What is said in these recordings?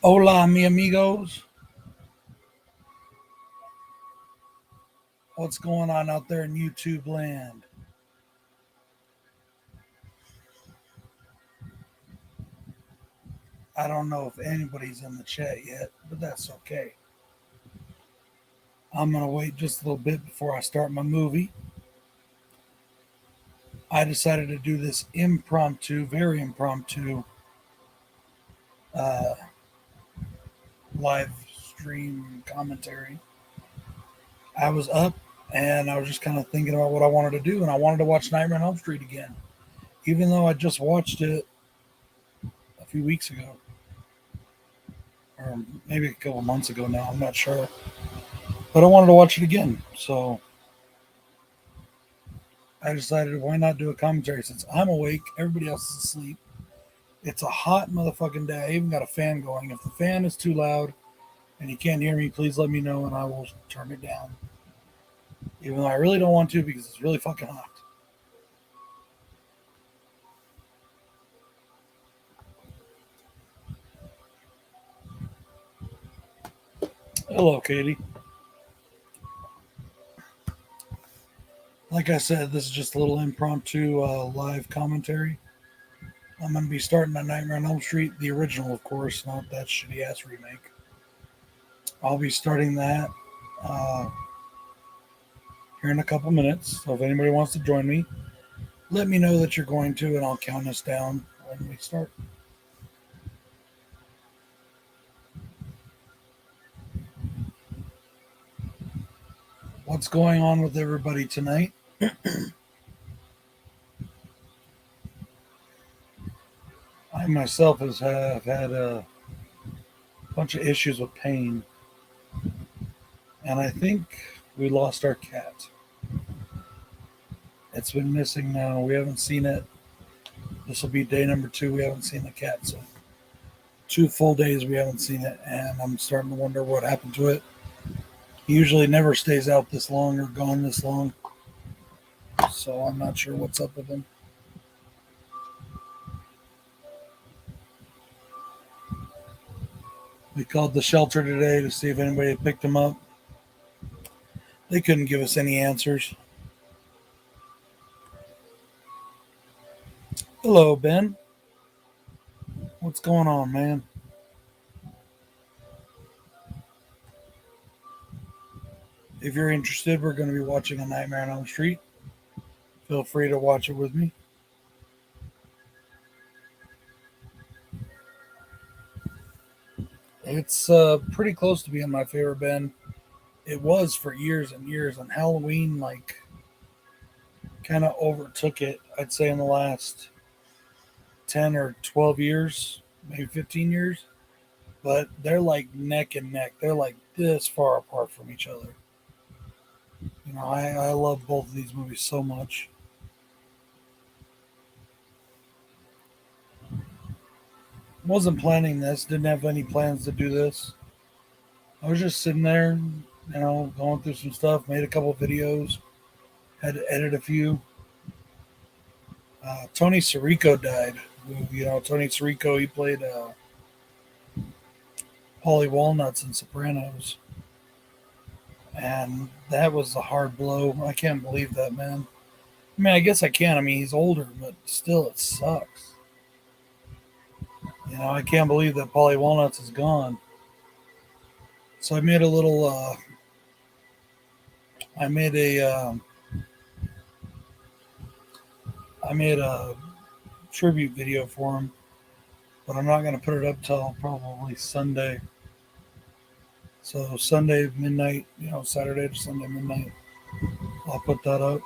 Hola, mi amigos. What's going on out there in YouTube land? I don't know if anybody's in the chat yet, but that's okay. I'm going to wait just a little bit before I start my movie. I decided to do this impromptu, very impromptu uh, live stream commentary. I was up and I was just kind of thinking about what I wanted to do, and I wanted to watch Nightmare on Elm Street again, even though I just watched it a few weeks ago, or maybe a couple months ago now. I'm not sure. But I wanted to watch it again. So I decided, why not do a commentary since I'm awake, everybody else is asleep. It's a hot motherfucking day. I even got a fan going. If the fan is too loud and you can't hear me, please let me know and I will turn it down. Even though I really don't want to because it's really fucking hot. Hello, Katie. Like I said, this is just a little impromptu live commentary. I'm going to be starting on Nightmare on Elm Street, the original, of course, not that shitty ass remake. I'll be starting that uh, here in a couple minutes. So if anybody wants to join me, let me know that you're going to, and I'll count us down when we start. What's going on with everybody tonight? I myself have had a bunch of issues with pain, and I think we lost our cat. It's been missing now. We haven't seen it. This will be day number 2. We haven't seen the cat, so 2 full days we haven't seen it, and I'm starting to wonder what happened to it. He usually never stays out this long or gone this long, so I'm not sure what's up with him. We called the shelter today to see if anybody had picked him up. They couldn't give us any answers. Hello, Ben. What's going on, man? If you're interested, we're going to be watching A Nightmare on Elm Street. Feel free to watch it with me. It's pretty close to being my favorite, Ben. It was for years and years, and Halloween, like, kind of overtook it, I'd say, in the last 10 or 12 years, maybe 15 years. But they're like neck and neck. They're like this far apart from each other. You know, I love both of these movies so much. Wasn't planning this, didn't have any plans to do this. I was just sitting there, going through some stuff, made a couple of videos, had to edit a few. Tony Sirico died. Tony Sirico, he played Paulie Walnuts in Sopranos. And that was a hard blow. I can't believe that, man. I mean, I guess I can. I mean, he's older, but still, it sucks. I can't believe that Paulie Walnuts is gone. So I made a little. I made a. I made a tribute video for him, but I'm not going to put it up till probably Sunday. So Sunday midnight, Saturday to Sunday midnight, I'll put that up.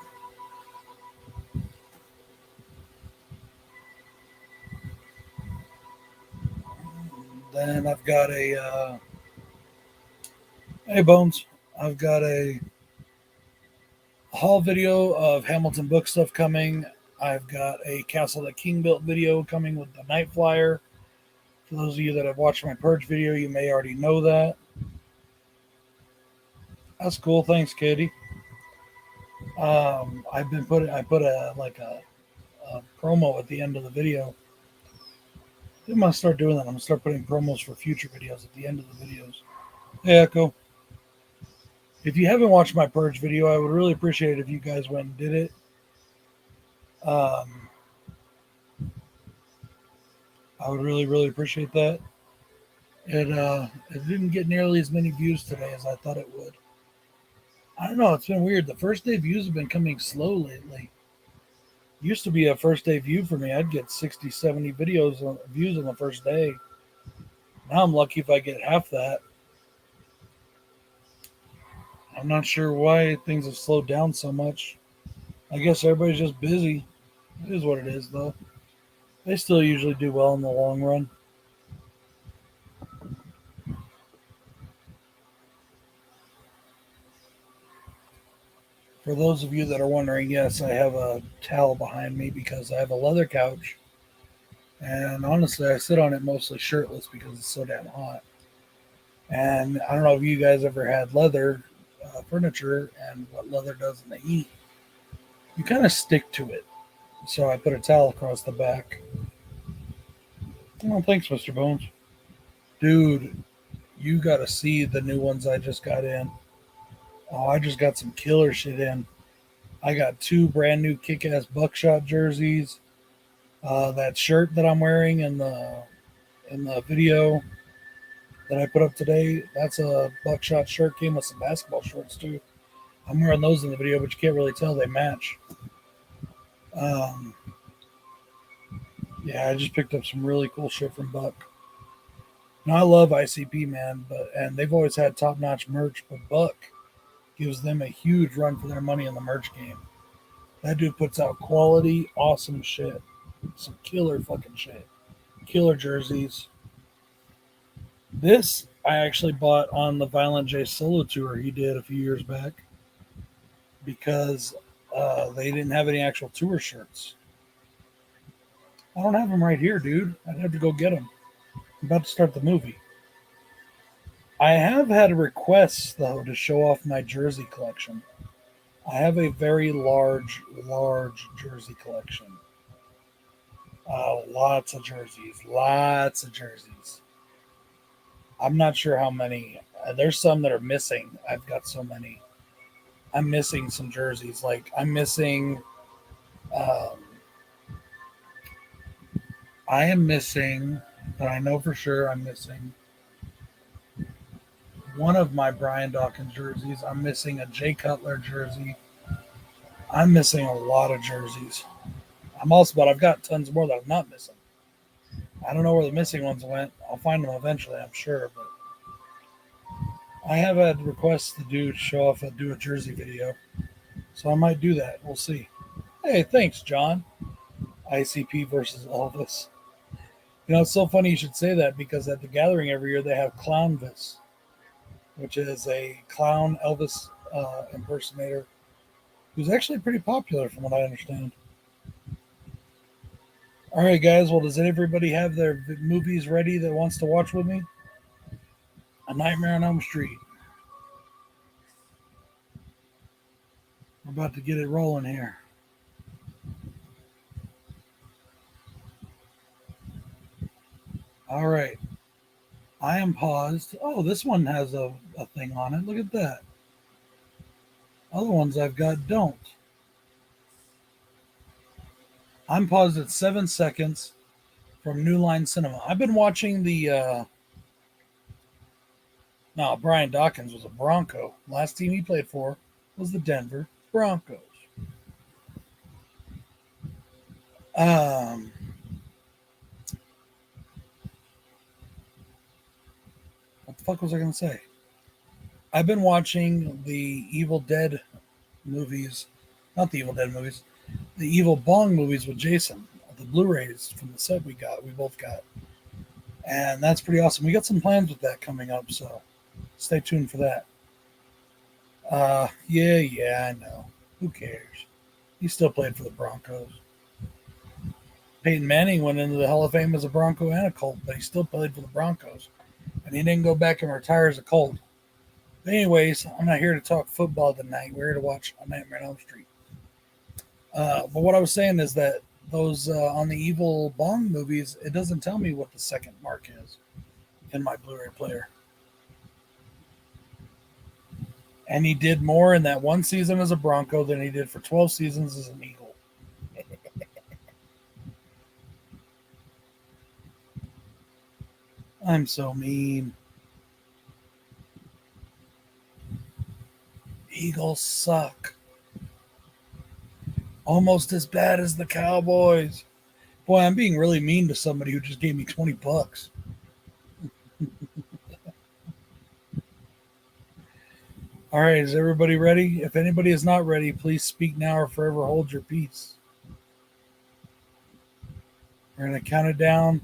Then I've got a. Hey Bones, I've got a haul video of Hamilton book stuff coming. I've got a Castle That King Built video coming with the Night Flyer. For those of you that have watched my Purge video, you may already know that. That's cool. Thanks, Katie. I put a promo at the end of the video. I'm going to start doing that. I'm going to start putting promos for future videos at the end of the videos. Hey, Echo. If you haven't watched my Purge video, I would really appreciate it if you guys went and did it. I would really, really appreciate that. It didn't get nearly as many views today as I thought it would. I don't know. It's been weird. The first day views have been coming slow lately. Used to be a first day view for me. I'd get 60, 70 views on the first day. Now I'm lucky if I get half that. I'm not sure why things have slowed down so much. I guess everybody's just busy. It is what it is, though. They still usually do well in the long run. For those of you that are wondering, yes, I have a towel behind me because I have a leather couch. And honestly, I sit on it mostly shirtless because it's so damn hot. And I don't know if you guys ever had leather furniture and what leather does in the heat. You kind of stick to it. So I put a towel across the back. Oh, thanks, Mr. Bones. Dude, you got to see the new ones I just got in. Oh, I just got some killer shit in. I got 2 brand new kick-ass buckshot jerseys. That shirt that I'm wearing in the video that I put up today, that's a buckshot shirt. Came with some basketball shorts too. I'm wearing those in the video, but you can't really tell they match. Yeah, I just picked up some really cool shit from Buck. Now I love ICP, man, and they've always had top-notch merch, but Buck gives them a huge run for their money in the merch game. That dude puts out quality, awesome shit. Some killer fucking shit. Killer jerseys. This I actually bought on the Violent J solo tour he did a few years back because they didn't have any actual tour shirts. I don't have them right here, dude. I'd have to go get them. I'm about to start the movie. I have had requests, though, to show off my jersey collection. I have a very large jersey collection. Lots of jerseys. Lots of jerseys. I'm not sure how many. There's some that are missing. I've got so many. I'm missing some jerseys. Like, I'm missing. I am missing, but I know for sure I'm missing one of my Brian Dawkins jerseys. I'm missing a Jay Cutler jersey. I'm missing a lot of jerseys. But I've got tons more that I'm not missing. I don't know where the missing ones went. I'll find them eventually, I'm sure. But I have had requests to do a jersey video. So I might do that. We'll see. Hey, thanks, John. ICP versus Elvis. You know, it's so funny you should say that because at the gathering every year they have Clownvis, which is a clown Elvis impersonator who's actually pretty popular from what I understand. All right, guys. Well, does everybody have their movies ready that wants to watch with me? A Nightmare on Elm Street. We're about to get it rolling here. All right. I am paused. Oh, this one has a thing on it. Look at that. Other ones I've got don't. I'm paused at 7 seconds from New Line Cinema. I've been watching the. No, Brian Dawkins was a Bronco. Last team he played for was the Denver Broncos. What the fuck was I going to say? I've been watching the Evil Dead movies. Not the Evil Dead movies. The Evil Bong movies with Jason. The Blu-rays from the set we both got. And that's pretty awesome. We got some plans with that coming up, so stay tuned for that. Yeah, I know. Who cares? He still played for the Broncos. Peyton Manning went into the Hall of Fame as a Bronco and a Colt, but he still played for the Broncos. And he didn't go back and retire as a Colt. But anyways, I'm not here to talk football tonight. We're here to watch A Nightmare on Elm Street. But what I was saying is that those on the Evil Bong movies, it doesn't tell me what the second mark is in my Blu-ray player. And he did more in that one season as a Bronco than he did for 12 seasons as an Eagle. I'm so mean. Eagles suck. Almost as bad as the Cowboys. Boy, I'm being really mean to somebody who just gave me $20. All right, is everybody ready? If anybody is not ready, please speak now or forever hold your peace. We're going to count it down.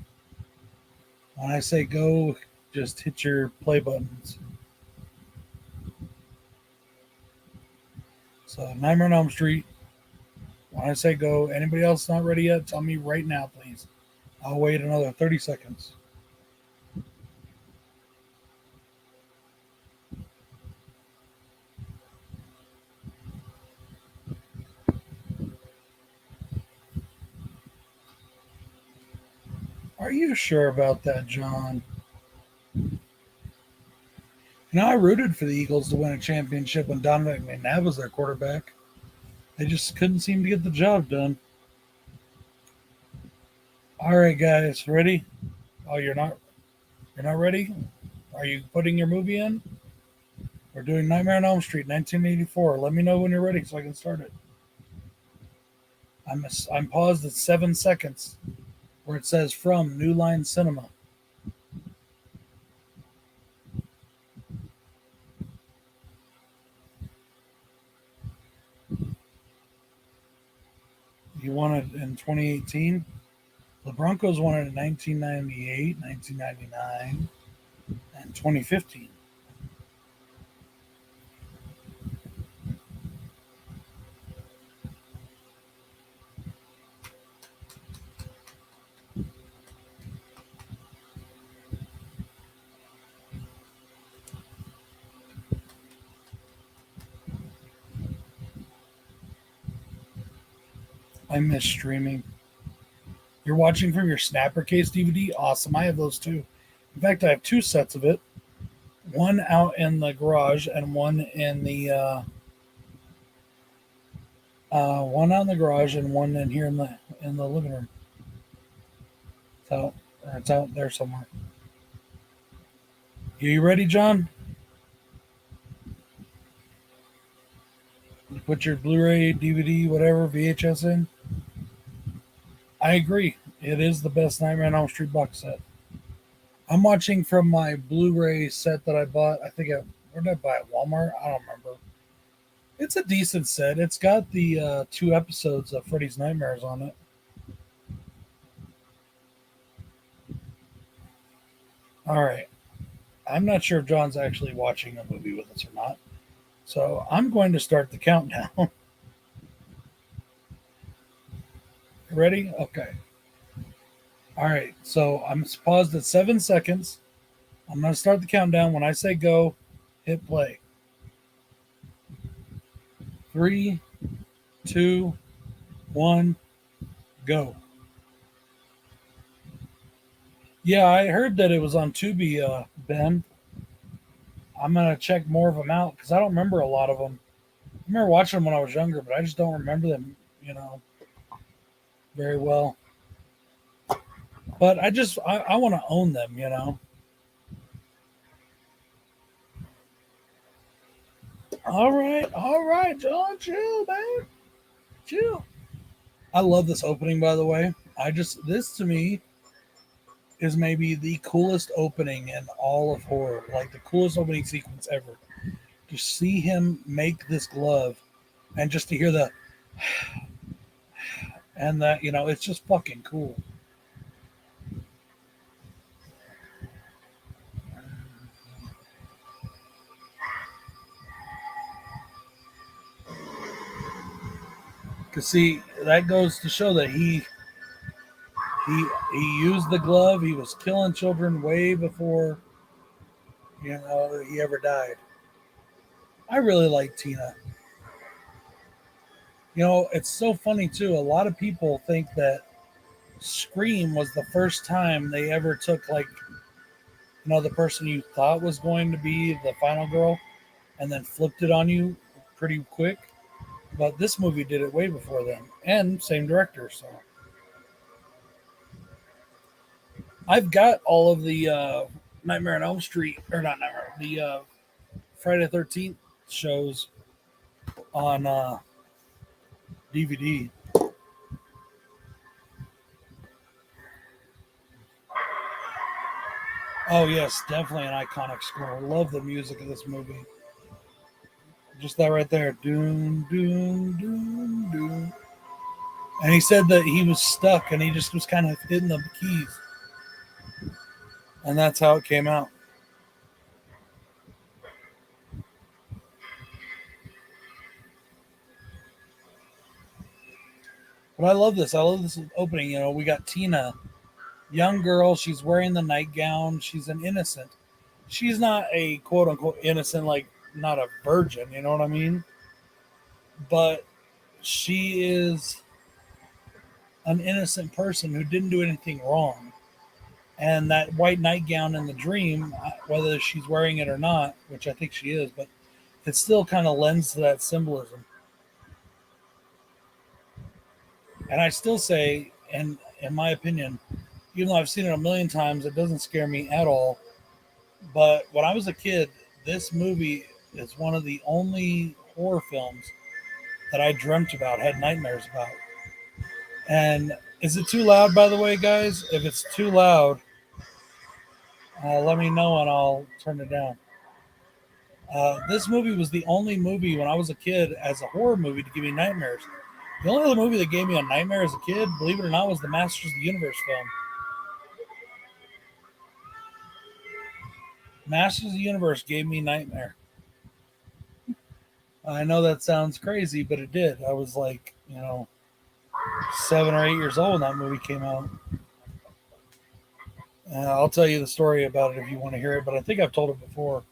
When I say go, just hit your play buttons. So, Nightmare on Elm Street. When I say go, anybody else not ready yet, tell me right now, please. I'll wait another 30 seconds. Are you sure about that, John? I rooted for the Eagles to win a championship when Dominic McNabb was their quarterback. They just couldn't seem to get the job done. All right, guys, ready? Oh, you're not ready? Are you putting your movie in? We're doing Nightmare on Elm Street, 1984. Let me know when you're ready so I can start it. I'm paused at 7 seconds where it says from New Line Cinema. You won it in 2018. The Broncos won it in 1998, 1999, and 2015. I miss streaming. You're watching from your Snapper Case DVD? Awesome. I have those too. In fact, I have 2 sets of it. One out in the garage and one in the one out in the garage and one in here in the living room. It's out there somewhere. You ready, John? You put your Blu-ray, DVD, whatever, VHS in? I agree. It is the best Nightmare on Elm Street box set. I'm watching from my Blu-ray set that I bought. Where did I buy it? Walmart? I don't remember. It's a decent set. It's got the 2 episodes of Freddy's Nightmares on it. All right. I'm not sure if John's actually watching a movie with us or not. So I'm going to start the countdown. Ready? Okay. All right. So I'm paused at 7 seconds. I'm going to start the countdown. When I say go, hit play. 3, 2, 1, go. Yeah, I heard that it was on Tubi, Ben. I'm going to check more of them out because I don't remember a lot of them. I remember watching them when I was younger, but I just don't remember them, very well. But I want to own them. All right, John, chill, man. Chill. I love this opening, by the way. This to me is maybe the coolest opening in all of horror, like the coolest opening sequence ever. To see him make this glove and just to hear the and that, it's just fucking cool. Cause see, that goes to show that he used the glove. He was killing children way before he ever died. I really like Tina. It's so funny too. A lot of people think that Scream was the first time they ever took, like, the person you thought was going to be the final girl and then flipped it on you pretty quick. But this movie did it way before then, and same director. So I've got all of the Nightmare on Elm Street, or not Nightmare, the Friday the 13th shows on DVD. Oh yes, definitely an iconic score. Love the music of this movie. Just that right there. Doom, doom, doom, doom. And he said that he was stuck and he just was kind of hitting the keys. And that's how it came out. But I love this. I love this opening. We got Tina, young girl. She's wearing the nightgown. She's an innocent. She's not a quote unquote innocent, like not a virgin. You know what I mean? But she is an innocent person who didn't do anything wrong. And that white nightgown in the dream, whether she's wearing it or not, which I think she is, but it still kind of lends to that symbolism. And I still say, and in my opinion, even though I've seen it a million times, it doesn't scare me at all. But when I was a kid, this movie is one of the only horror films that I dreamt about, had nightmares about. And is it too loud, by the way, guys? If it's too loud, let me know and I'll turn it down. This movie was the only movie when I was a kid as a horror movie to give me nightmares. The only other movie that gave me a nightmare as a kid, believe it or not, was the Masters of the Universe film. Masters of the Universe gave me nightmare. I know that sounds crazy, but it did. I was like, 7 or 8 years old when that movie came out. I'll tell you the story about it if you want to hear it, but I think I've told it before.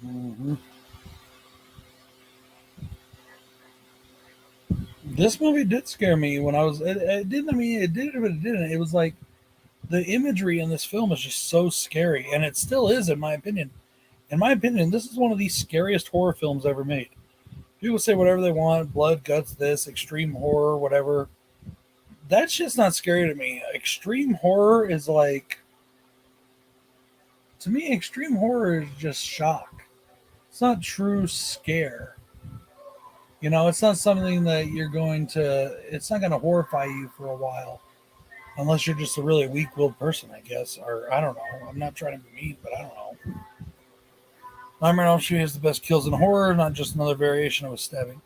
Mhm. This movie did scare me when I was. It didn't. I mean, it did, but it didn't. It was like the imagery in this film is just so scary, and it still is, in my opinion. In my opinion, this is one of the scariest horror films ever made. People say whatever they want, blood, guts, this, extreme horror, whatever. That's just not scary to me. Extreme horror is like, to me, extreme horror is just shock. It's not true scare. It's not something that it's not going to horrify you for a while. Unless you're just a really weak willed person, I guess. Or I don't know. I'm not trying to be mean, but I don't know. Nightmare on Elm Street has the best kills in horror, not just another variation of a stabbing.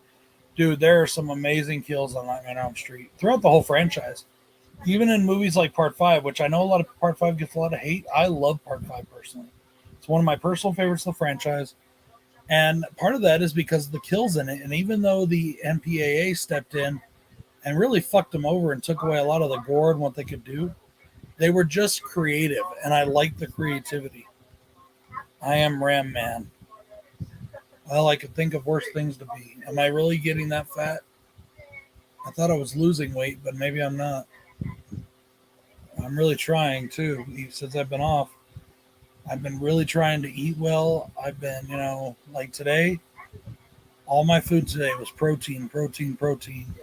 Dude, there are some amazing kills on Nightmare on Elm Street throughout the whole franchise. Even in movies like Part 5, which I know a lot of Part 5 gets a lot of hate, I love Part 5 personally. It's one of my personal favorites of the franchise. And part of that is because of the kills in it. And even though the MPAA stepped in and really fucked them over and took away a lot of the gore and what they could do, they were just creative. And I like the creativity. I am Ram Man. Well, I could think of worse things to be. Am I really getting that fat? I thought I was losing weight, but maybe I'm not. I'm really trying too. Since I've been off, I've been really trying to eat well. I've been, like today, all my food today was protein, protein, protein.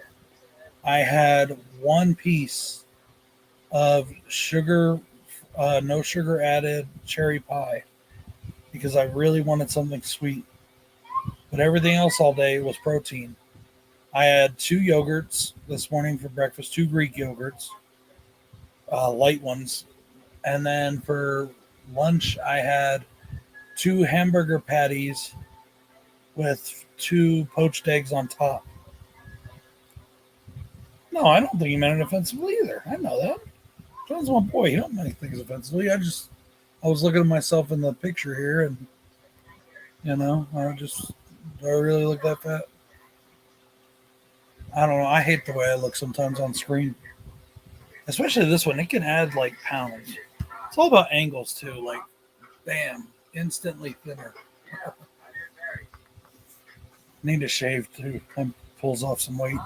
I had one piece of sugar, no sugar added cherry pie because I really wanted something sweet. But everything else all day was protein. I had 2 yogurts this morning for breakfast, 2 Greek yogurts, light ones. And then for lunch, I had 2 hamburger patties with 2 poached eggs on top. No, I don't think he meant it offensively either. I know that. John's my boy. He don't mean things offensively. I was looking at myself in the picture here, and do I really look that fat? I don't know. I hate the way I look sometimes on screen, especially this one. It can add like pounds. It's all about angles too. Like Bam. Instantly thinner. Need to shave too. And pulls off some weight.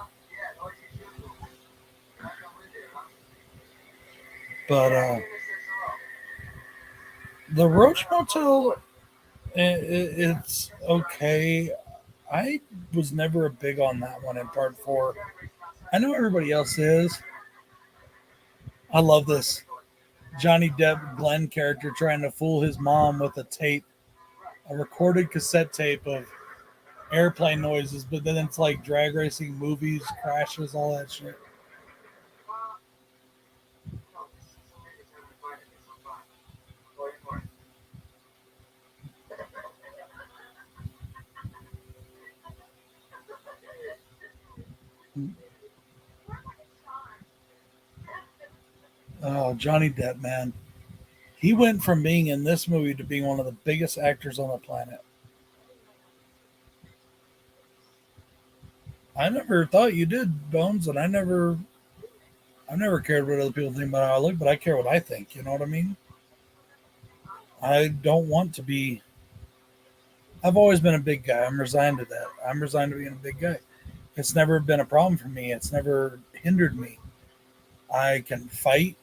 But the Roach Motel, it's okay. I was never a big on that one in part four. I know everybody else is. I love this Johnny Depp Glenn character trying to fool his mom with a tape, a recorded cassette tape of airplane noises, but then it's like drag racing movies, crashes, all that shit. Oh, Johnny Depp, man. He went from being in this movie to being one of the biggest actors on the planet. I never thought you did, Bones, and I've never cared what other people think about how I look, but I care what I think. You know what I mean? I don't want to be. I've always been a big guy. I'm resigned to that. I'm resigned to being a big guy. It's never been a problem for me. It's never hindered me. I can fight.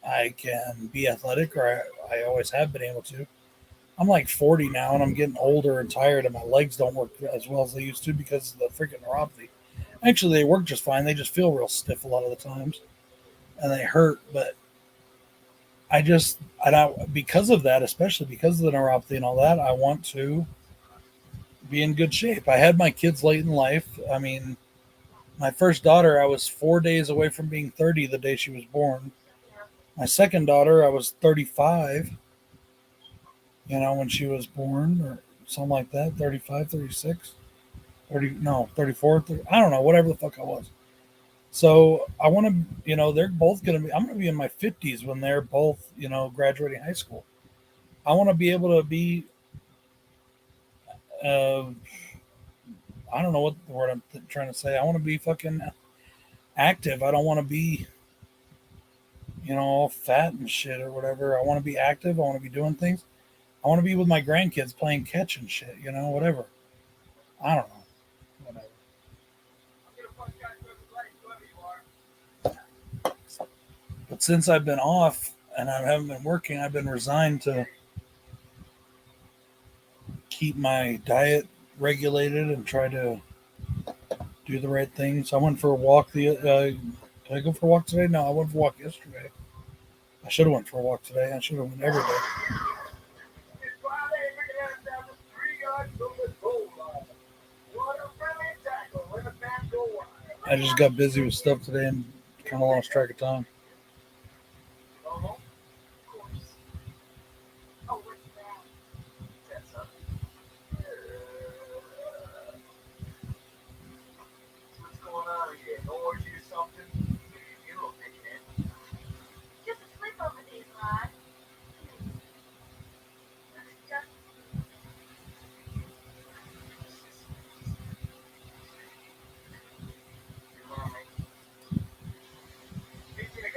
I can be athletic, or I always have been able to. I'm like 40 now, and I'm getting older and tired, and my legs don't work as well as they used to because of the freaking neuropathy. Actually, they work just fine. They just feel real stiff a lot of the times, and they hurt. But I don't, because of that, especially because of the neuropathy and all that, I want to be in good shape. I had my kids late in life. I mean, my first daughter, I was 4 days away from being 30 the day she was born. My second daughter, I was 35, when she was born or something like that, 35, 36, 30, no, 34, 30, I don't know, whatever the fuck I was. So I want to, they're both going to be, I'm going to be in my 50s when they're both, graduating high school. I want to be able to be, uh, I don't know what the word I'm trying to say. I want to be fucking active. I don't want to be, all fat and shit or whatever. I want to be active. I want to be doing things. I want to be with my grandkids playing catch and shit, whatever. I don't know. Whatever. But since I've been off and I haven't been working, I've been resigned to keep my diet regulated and try to do the right things. I went for a walk. Did I go for a walk today? No, I went for a walk yesterday. I should have went for a walk today. I should have went every day. I just got busy with stuff today and kind of lost track of time.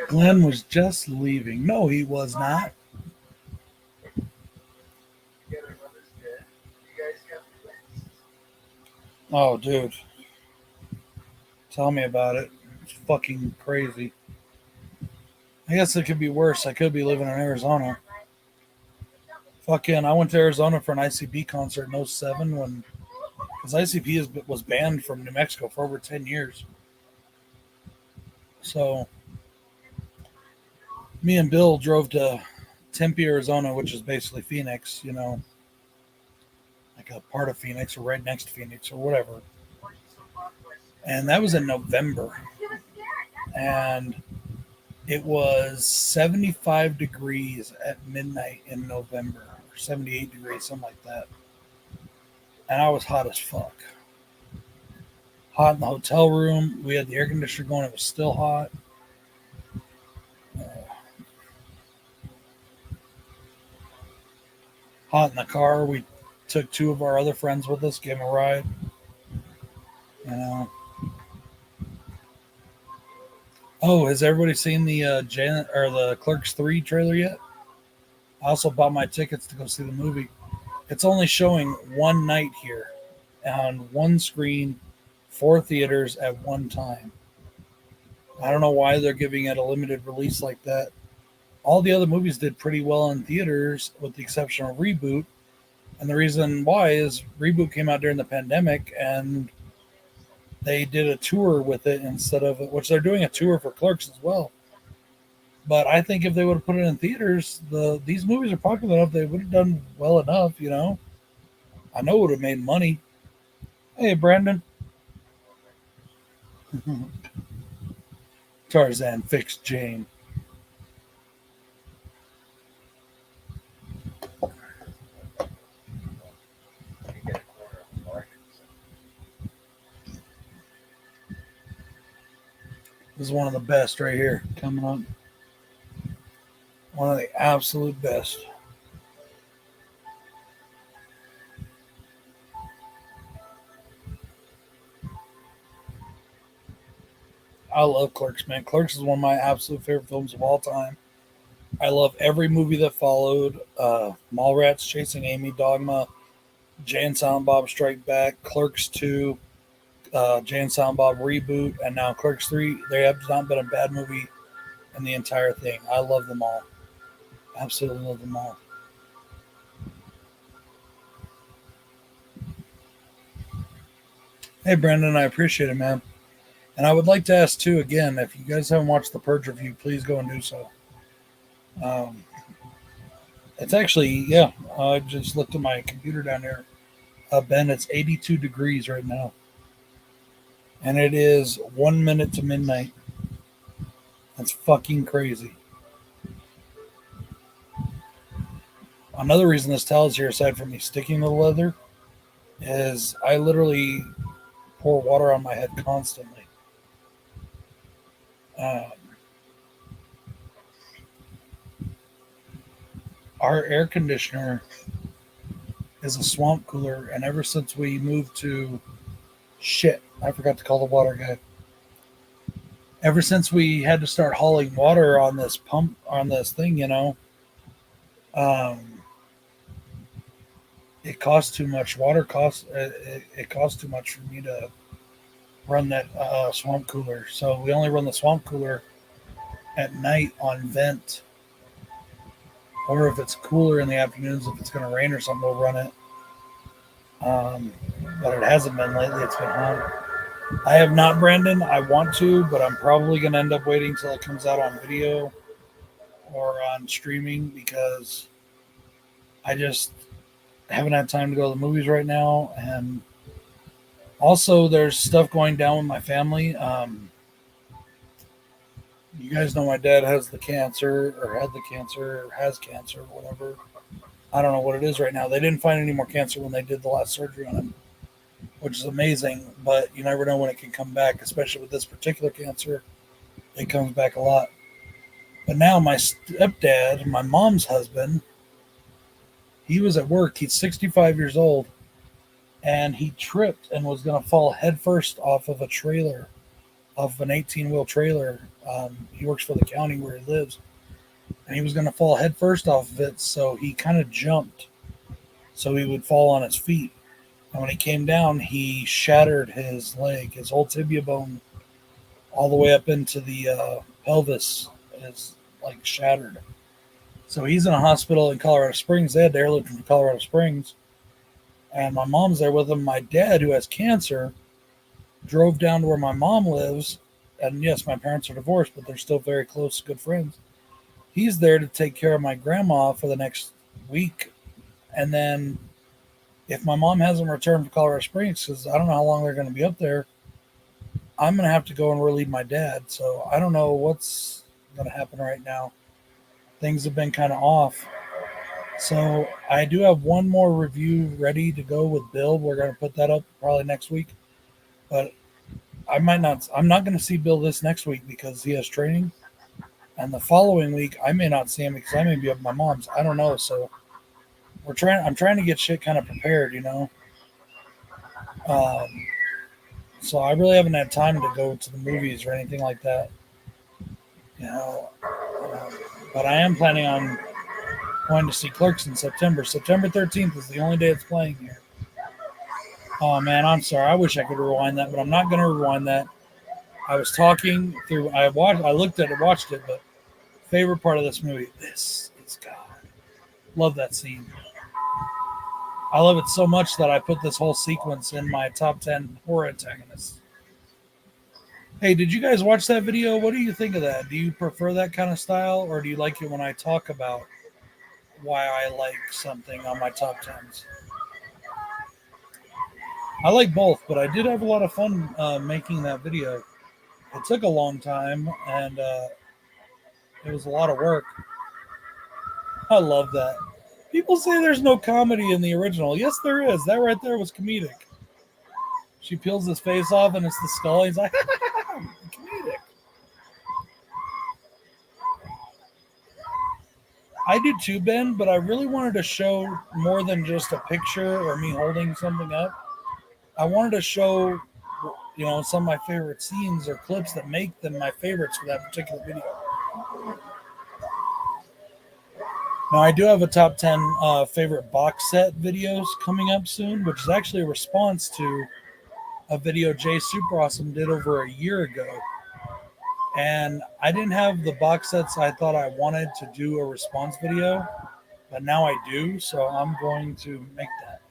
Glenn was just leaving. No, he was not. Oh, dude. Tell me about it. It's fucking crazy. I guess it could be worse. I could be living in Arizona. Fucking, I went to Arizona for an ICP concert in '07 when, because ICP was banned from New Mexico for over 10 years. So, me and Bill drove to Tempe, Arizona, which is basically Phoenix, like a part of Phoenix or right next to Phoenix or whatever. And that was in November. And it was 75 degrees at midnight in November, or 78 degrees, something like that. And I was hot as fuck. Hot in the hotel room. We had the air conditioner going. It was still hot. Hot in the car. We took two of our other friends with us, gave them a ride. Oh, has everybody seen the Janet or the Clerks 3 trailer yet? I also bought my tickets to go see the movie. It's only showing one night here on one screen, four theaters at one time. I don't know why they're giving it a limited release like that. All the other movies did pretty well in theaters, with the exception of Reboot. And the reason why is Reboot came out during the pandemic, and they did a tour with it instead of, which they're doing a tour for Clerks as well. But I think if they would have put it in theaters, these movies are popular enough, they would have done well enough, you know. I know it would have made money. Hey, Brandon. Tarzan fixed Jane. This is one of the best right here coming up. One of the absolute best. I love Clerks, man. Clerks is one of my absolute favorite films of all time. I love every movie that followed. Mallrats, Chasing Amy, Dogma, Jay and Silent Bob Strike Back, Clerks 2, Jay and Silent Bob Reboot, and now Clerks 3. There have not been a bad movie in the entire thing. I love them all. Absolutely love them all. Hey, Brandon, I appreciate it, man. And I would like to ask, too, again, if you guys haven't watched the Purge review, please go and do so. Um, it's actually, yeah, I just looked at my computer down here. Ben, it's 82 degrees right now. And it is 1 minute to midnight. That's fucking crazy. Another reason this towel is here, aside from me sticking to the leather, is I literally pour water on my head constantly. Um, our air conditioner is a swamp cooler, and ever since we moved to shit, I forgot to call the water guy. Ever since we had to start hauling water on this pump, on this thing, you know, um, it costs too much. Water costs it costs too much for me to run that swamp cooler. So we only run the swamp cooler at night on vent, or if it's cooler in the afternoons, if it's going to rain or something, we'll run it. But it hasn't been lately. It's been hot. I have not, Brandon. I want to, but I'm probably going to end up waiting till it comes out on video or on streaming, because I just haven't had time to go to the movies right now. And also, there's stuff going down with my family. You guys know my dad has the cancer, or had the cancer, or has cancer, or whatever. I don't know what it is right now. They didn't find any more cancer when they did the last surgery on him, which is amazing. But you never know when it can come back, especially with this particular cancer. It comes back a lot. But now my stepdad, my mom's husband, he was at work. He's 65 years old, and he tripped and was going to fall headfirst off of a trailer, off an 18-wheel trailer. He works for the county where he lives, and he was going to fall headfirst off of it, so he kind of jumped so he would fall on his feet. And when he came down, he shattered his leg. His whole tibia bone, all the way up into the pelvis, is like shattered. So he's in a hospital in Colorado Springs. They had to airlift him from Colorado Springs. And my mom's there with him. My dad, who has cancer, drove down to where my mom lives. And yes, my parents are divorced, but they're still very close, good friends. He's there to take care of my grandma for the next week. And then if my mom hasn't returned from Colorado Springs, because I don't know how long they're going to be up there, I'm going to have to go and relieve my dad. So I don't know what's going to happen right now. Things have been kind of off. So I do have one more review ready to go with Bill. We're going to put that up probably next week. But I'm not going to see Bill this next week because he has training. And the following week, I may not see him because I may be up at my mom's. I don't know. So I'm trying to get shit kind of prepared, you know. So I really haven't had time to go to the movies or anything like that. You know, but I am planning on Going to see Clerks in September. September 13th is the only day it's playing here. Oh man, I'm sorry. I wish I could rewind that, but I'm not going to rewind that. I was talking through. I looked at it, watched it, but favorite part of this movie. This is God. Love that scene. I love it so much that I put this whole sequence in my top 10 horror antagonists. Hey, did you guys watch that video? What do you think of that? Do you prefer that kind of style, or do you like it when I talk about why I like something on my top 10s? I like both, but I did have a lot of fun making that video. It took a long time, and it was a lot of work. I love that. People say there's no comedy in the original. Yes, there is. That right there was comedic. She peels his face off, and it's the skull. He's like, comedic. I do too, Ben, but I really wanted to show more than just a picture or me holding something up. I wanted to show, some of my favorite scenes or clips that make them my favorites for that particular video. Now, I do have a top 10 favorite box set videos coming up soon, which is actually a response to a video Jay Super Awesome did over a year ago. And I didn't have the box sets I thought I wanted to do a response video, but now I do, so I'm going to make that.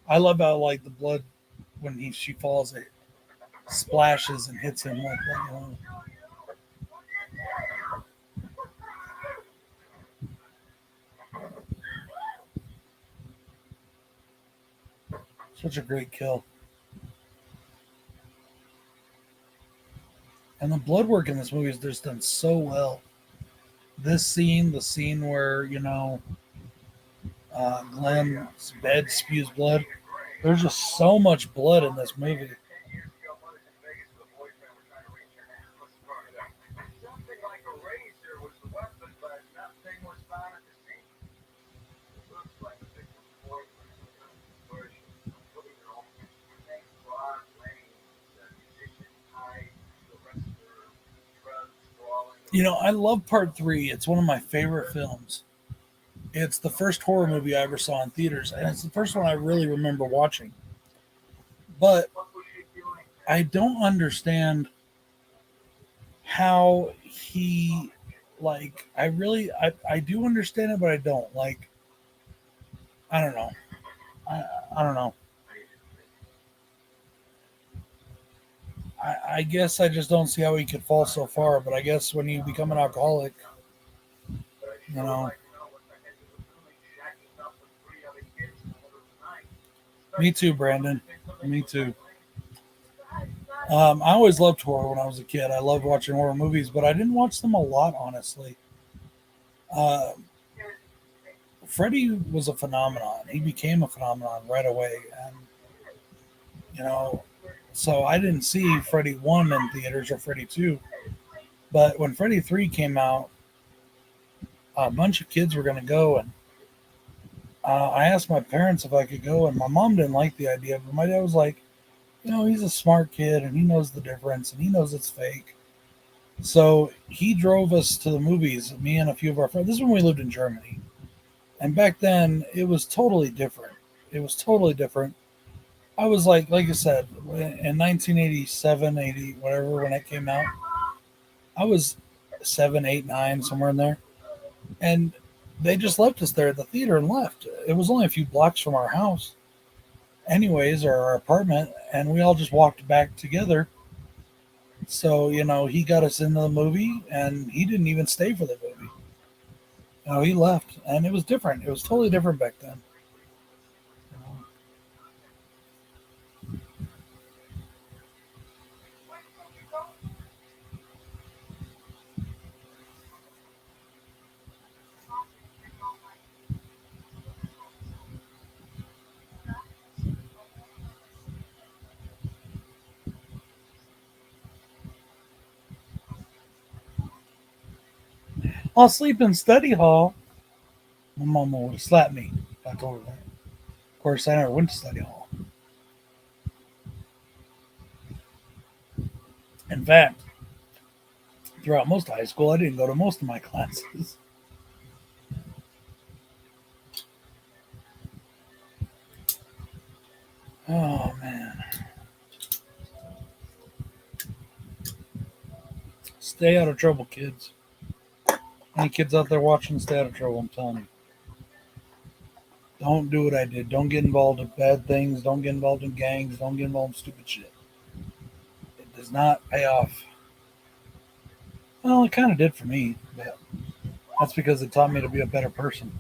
I love how like the blood when she falls, it splashes and hits him like that. Such a great kill. And the blood work in this movie is just done so well. This scene, the scene where, Glenn's bed spews blood. There's just so much blood in this movie. I love part 3. It's one of my favorite films. It's the first horror movie I ever saw in theaters, and it's the first one I really remember watching. But I don't understand how he, I do understand it, but I don't. I don't know. I don't know. I guess I just don't see how he could fall so far, but I guess when you become an alcoholic, you know. Me too, Brandon. Me too. I always loved horror when I was a kid. I loved watching horror movies, but I didn't watch them a lot, honestly. Uh, Freddy was a phenomenon. He became a phenomenon right away. And, so I didn't see Freddy 1 in theaters or Freddy 2. But when Freddy 3 came out, a bunch of kids were going to go. And I asked my parents if I could go. And my mom didn't like the idea. But my dad was like, he's a smart kid and he knows the difference and he knows it's fake. So he drove us to the movies, me and a few of our friends. This is when we lived in Germany. And back then, it was totally different. It was totally different. I was like I said, in 1987, 80, whatever, when it came out, I was 7, 8, 9, somewhere in there. And they just left us there at the theater and left. It was only a few blocks from our house, anyways, or our apartment, and we all just walked back together. So, he got us into the movie, and he didn't even stay for the movie. He left, and it was different. It was totally different back then. I'll sleep in study hall. My mama would have slapped me if I told her that. Of course, I never went to study hall. In fact, throughout most of high school, I didn't go to most of my classes. Oh man, stay out of trouble, kids. Any kids out there watching, stay out of trouble. I'm telling you, don't do what I did. Don't get involved in bad things. Don't get involved in gangs. Don't get involved in stupid shit. It does not pay off. Well, it kind of did for me, but that's because it taught me to be a better person.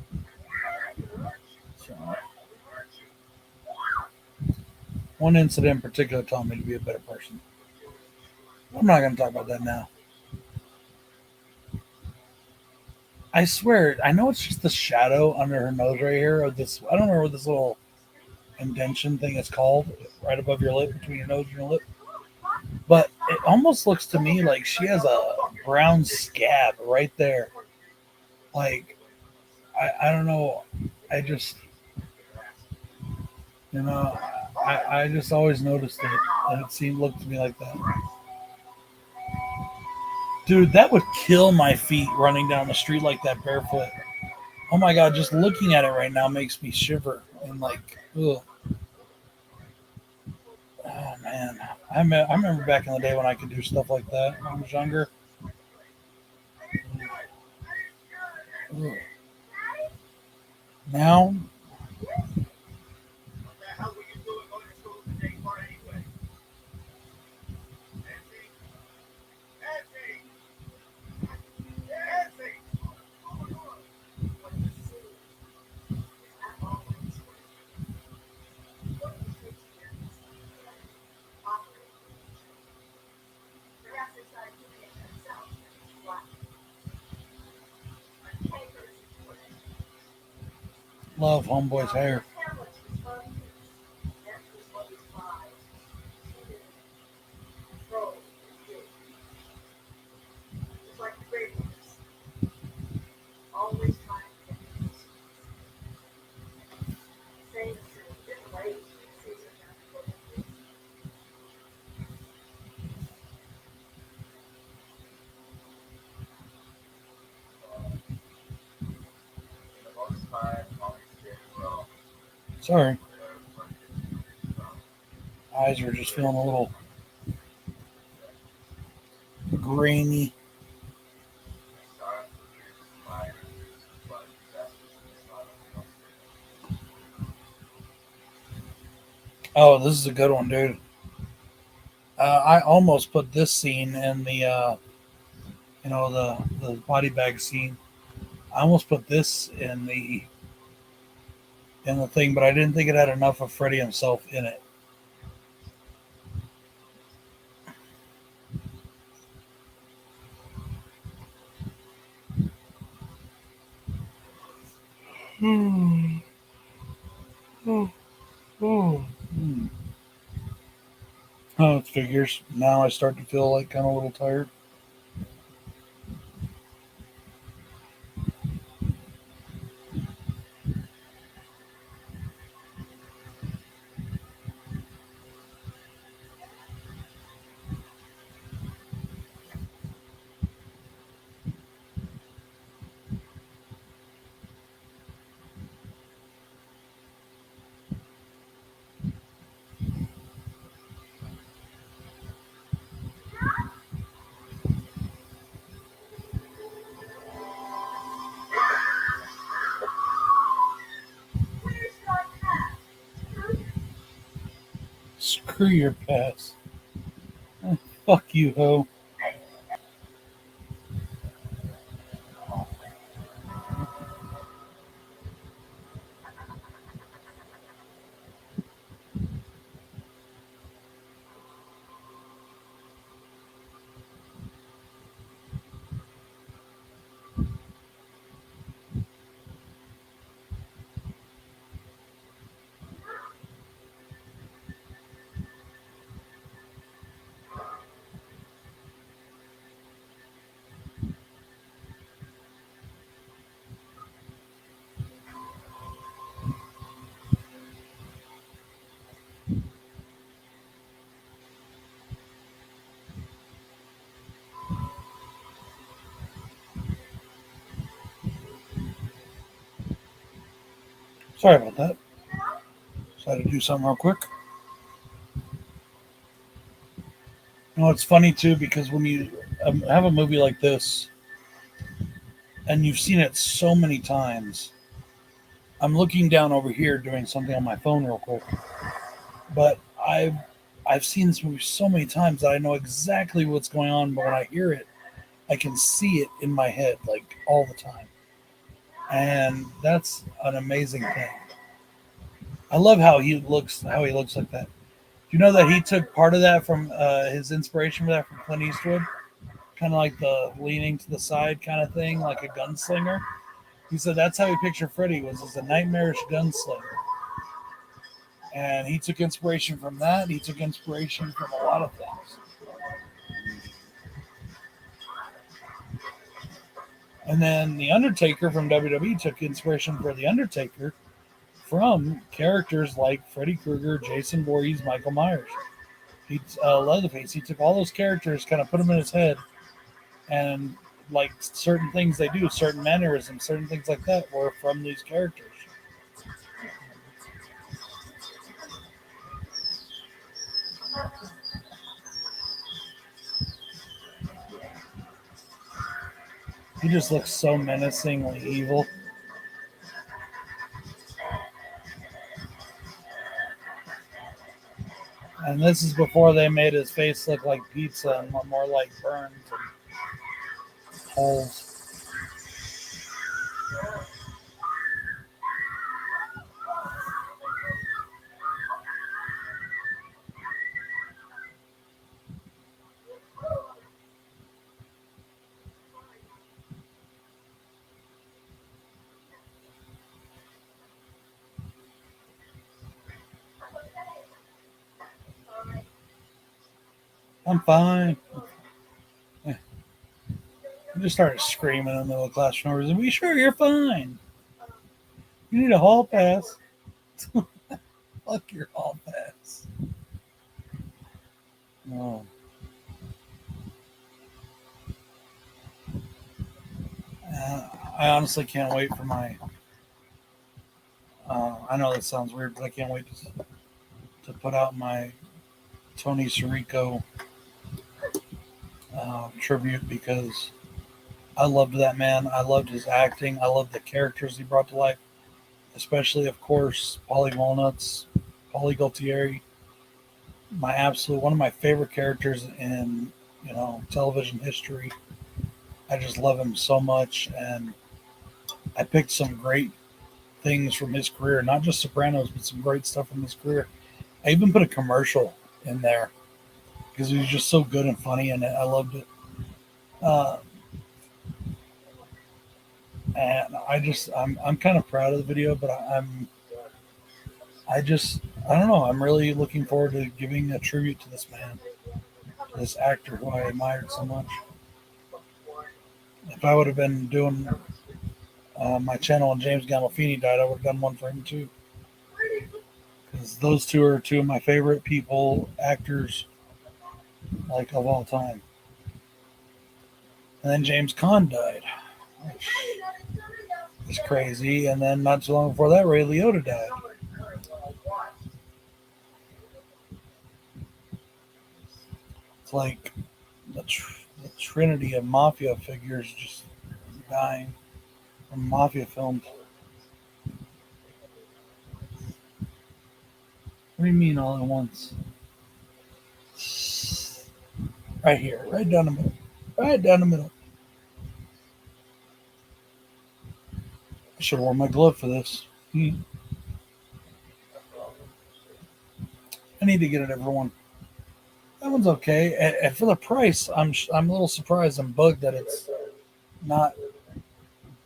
So, one incident in particular taught me to be a better person. I'm not going to talk about that now. I swear, I know it's just the shadow under her nose right here, or this. I don't know what this little indentation thing is called, right above your lip, between your nose and your lip. But it almost looks to me like she has a brown scab right there. Like, I don't know. I just, I just always noticed it. And it seemed, looked to me like that. Dude, that would kill my feet running down the street like that barefoot. Oh my God, just looking at it right now makes me shiver. And like, ugh. Oh man. I remember back in the day when I could do stuff like that when I was younger. Ugh. Now, love Homeboy's hair. Sorry. Eyes are just feeling a little grainy. Oh, this is a good one, dude. I almost put this scene in the, the body bag scene. I almost put this in the thing, but I didn't think it had enough of Freddy himself in it. Hmm. Oh, oh. Hmm. Oh, it figures. Now I start to feel like kind of a little tired. Screw your pass. Fuck you, ho. Sorry about that. Just had to do something real quick. You know, it's funny too because when you have a movie like this and you've seen it so many times, I'm looking down over here doing something on my phone real quick, but I've seen this movie so many times that I know exactly what's going on. But when I hear it, I can see it in my head like all the time, and that's an amazing thing. I love how he looks. How he looks like that. Do you know that he took part of that from his inspiration for that from Clint Eastwood? Kind of like the leaning to the side kind of thing, like a gunslinger. He said that's how he pictured Freddy was as a nightmarish gunslinger. And he took inspiration from that. He took inspiration from a lot of things. And then The Undertaker from WWE took inspiration for The Undertaker from characters like Freddy Krueger, Jason Voorhees, Michael Myers. Leatherface. He took all those characters, kind of put them in his head, and like certain things they do, certain mannerisms, certain things like that were from these characters. He just looks so menacingly evil. And this is before they made his face look like pizza and more like burns and holes. I'm fine. I just started screaming in the middle of class for no reason. Be sure you're fine. You need a hall pass. Fuck your hall pass. No. I honestly can't wait for my. I know that sounds weird, but I can't wait to put out my Tony Sirico tribute because I loved that man. I loved his acting. I loved the characters he brought to life, especially, of course, Polly Walnuts, Polly Gualtieri. One of my favorite characters in television history. I just love him so much, and I picked some great things from his career, not just Sopranos, but some great stuff from his career. I even put a commercial in there because he was just so good and funny, and I loved it. Uh, and I'm kind of proud of the video, but I don't know. I'm really looking forward to giving a tribute to this man, to this actor who I admired so much. If I would have been doing my channel when James Gandolfini died, I would have done one for him too. Because those two are two of my favorite people, actors, like of all time. And then James Caan died, which is crazy. And then not too long before that, Ray Liotta died. It's like the trinity of mafia figures just dying from mafia films. What do you mean all at once? Right here, right down the middle. Right down the middle. I should have worn my glove for this. I need to get it, everyone. That one's okay. And for the price, I'm a little surprised and bugged that it's not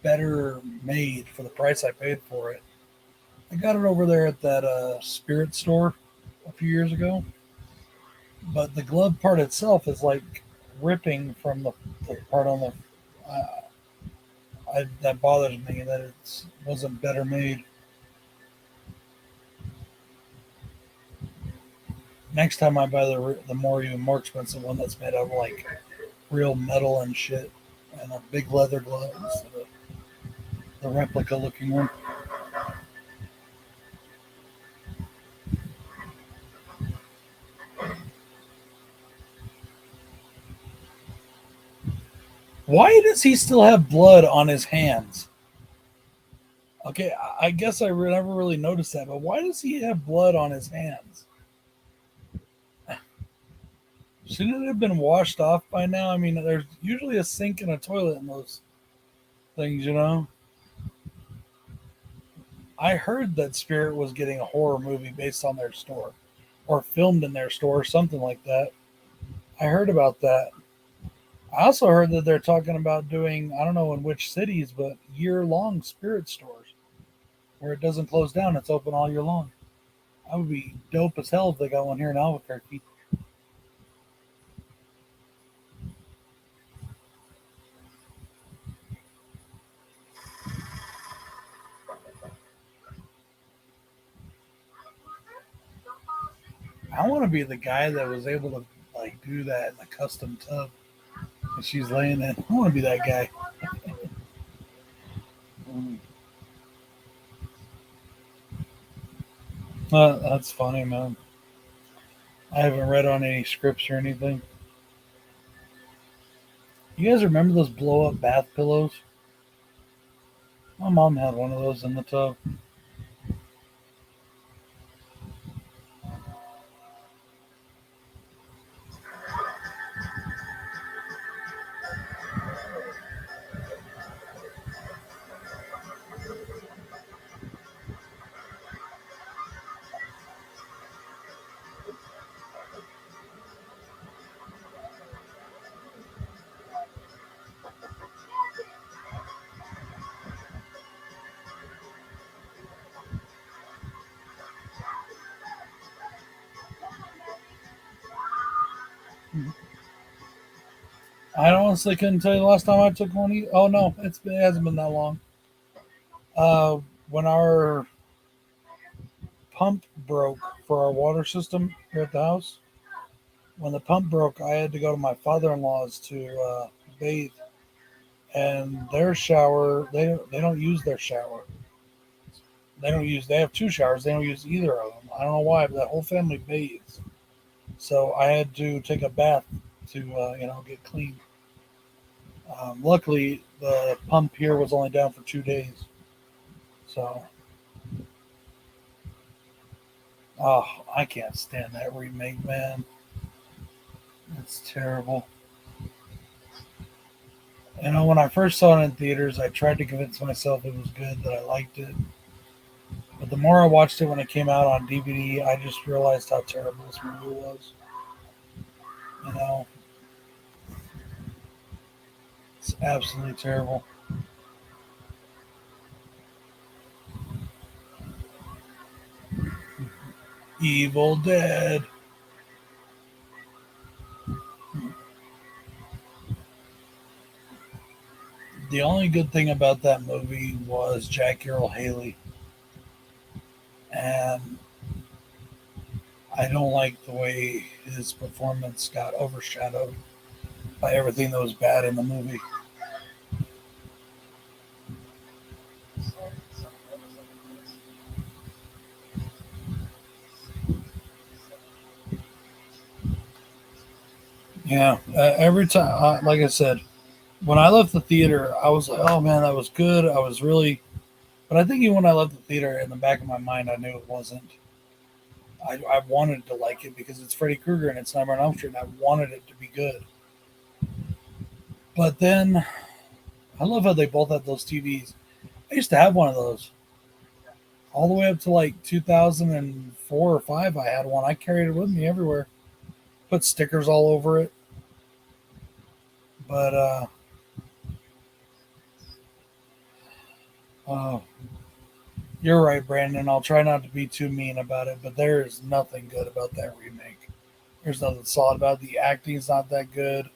better made for the price I paid for it. I got it over there at that spirit store a few years ago, but the glove part itself is like ripping from the part on the. That bothers me that it wasn't better made. Next time I buy the more expensive one that's made out of like real metal and shit, and a big leather glove instead of the replica looking one. Why does he still have blood on his hands? Okay, I guess I never really noticed that, but why does he have blood on his hands? Shouldn't it have been washed off by now? I mean, there's usually a sink and a toilet in those things. I heard that Spirit was getting a horror movie based on their store or filmed in their store, something like that. I heard about that. I also heard that they're talking about doing, I don't know in which cities, but year long Spirit stores where it doesn't close down. It's open all year long. That would be dope as hell if they got one here in Albuquerque. I want to be the guy that was able to like do that in a custom tub and she's laying in. I want to be that guy. Mm. That's funny, man. I haven't read on any scripts or anything. You guys remember those blow up bath pillows? My mom had one of those in the tub. I honestly couldn't tell you the last time I took one. Oh no, it hasn't been that long. When our pump broke for our water system here at the house, when the pump broke, I had to go to my father-in-law's to bathe, and their shower they don't use their shower. They don't use. They have two showers. They don't use either of them. I don't know why, but that whole family bathes. So I had to take a bath to get clean. Luckily, the pump here was only down for 2 days. So, oh, I can't stand that remake, man. It's terrible. When I first saw it in theaters, I tried to convince myself it was good, that I liked it. But the more I watched it when it came out on DVD, I just realized how terrible this movie was. You know, it's absolutely terrible. Evil Dead. The only good thing about that movie was Jack Earl Haley, and I don't like the way his performance got overshadowed by everything that was bad in the movie. Yeah, every time, like I said, when I left the theater, I was like, "Oh man, that was good." I was really, but I think even when I left the theater, in the back of my mind, I knew it wasn't. I wanted to like it because it's Freddy Krueger and it's Nightmare on Elm Street, and I wanted it to be good. But then, I love how they both have those TVs. I used to have one of those all the way up to like 2004 or five. I had one. I carried it with me everywhere. Put stickers all over it. But uh, you're right, Brandon. I'll try not to be too mean about it, but there is nothing good about that remake. There's nothing solid about it. The acting's not that good.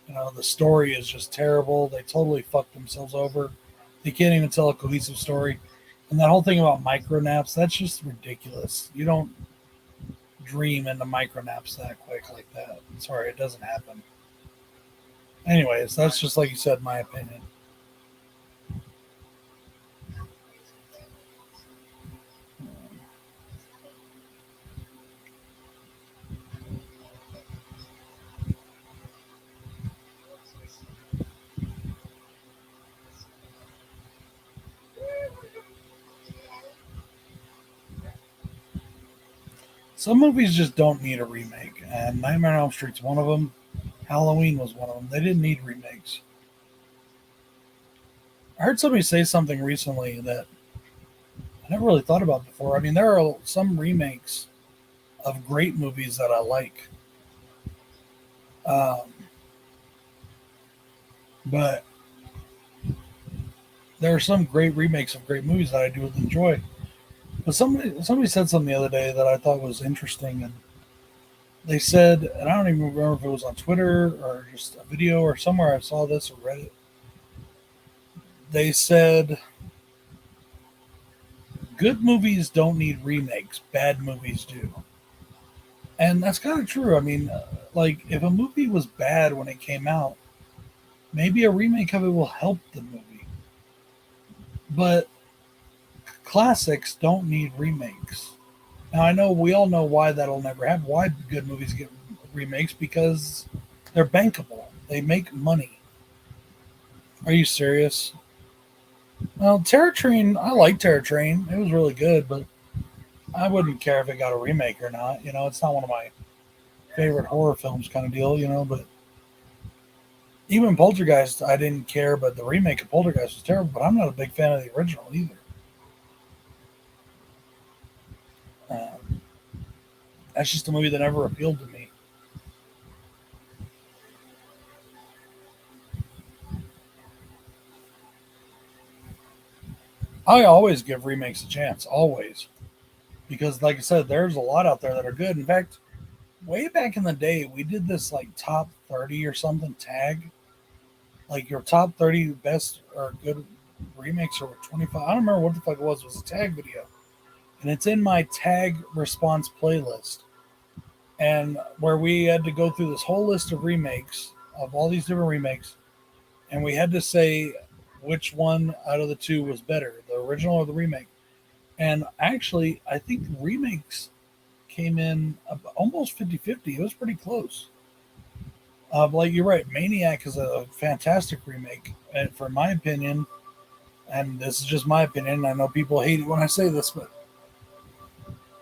The story is just terrible. They totally fucked themselves over. They can't even tell a cohesive story. And that whole thing about micro naps, that's just ridiculous. You don't dream into micro naps that quick like that. Sorry, it doesn't happen. Anyways, that's just like you said, my opinion. Some movies just don't need a remake, and Nightmare on Elm Street's one of them. Halloween was one of them. They didn't need remakes. I heard somebody say something recently that I never really thought about before. I mean, there are some remakes of great movies that I like. Um, but there are some great remakes of great movies that I do enjoy. But somebody said something the other day that I thought was interesting, and they said, and I don't even remember if it was on Twitter or just a video or somewhere I saw this or read it. They said good movies don't need remakes, bad movies do. And that's kind of true. I mean, like if a movie was bad when it came out, maybe a remake of it will help the movie. But classics don't need remakes. Now I know we all know why that'll never happen. Why good movies get remakes, because they're bankable. They make money. Are you serious? Well, Terror Train, I like Terror Train. It was really good, but I wouldn't care if it got a remake or not. You know, it's not one of my favorite horror films kind of deal, you know, but even Poltergeist, I didn't care, but the remake of Poltergeist was terrible, but I'm not a big fan of the original either. Um, that's just a movie that never appealed to me. I always give remakes a chance, always. Because, like I said, there's a lot out there that are good. In fact, way back in the day, we did this like top 30 or something tag. Like your top 30 best or good remakes or 25. I don't remember what the fuck it was. It was a tag video. And it's in my tag response playlist. And where we had to go through this whole list of remakes, of all these different remakes, and we had to say which one out of the two was better, the original or the remake. And actually, I think remakes came in almost 50-50. It was pretty close. Like you're right, Maniac is a fantastic remake, and for my opinion, and this is just my opinion. I know people hate it when I say this, but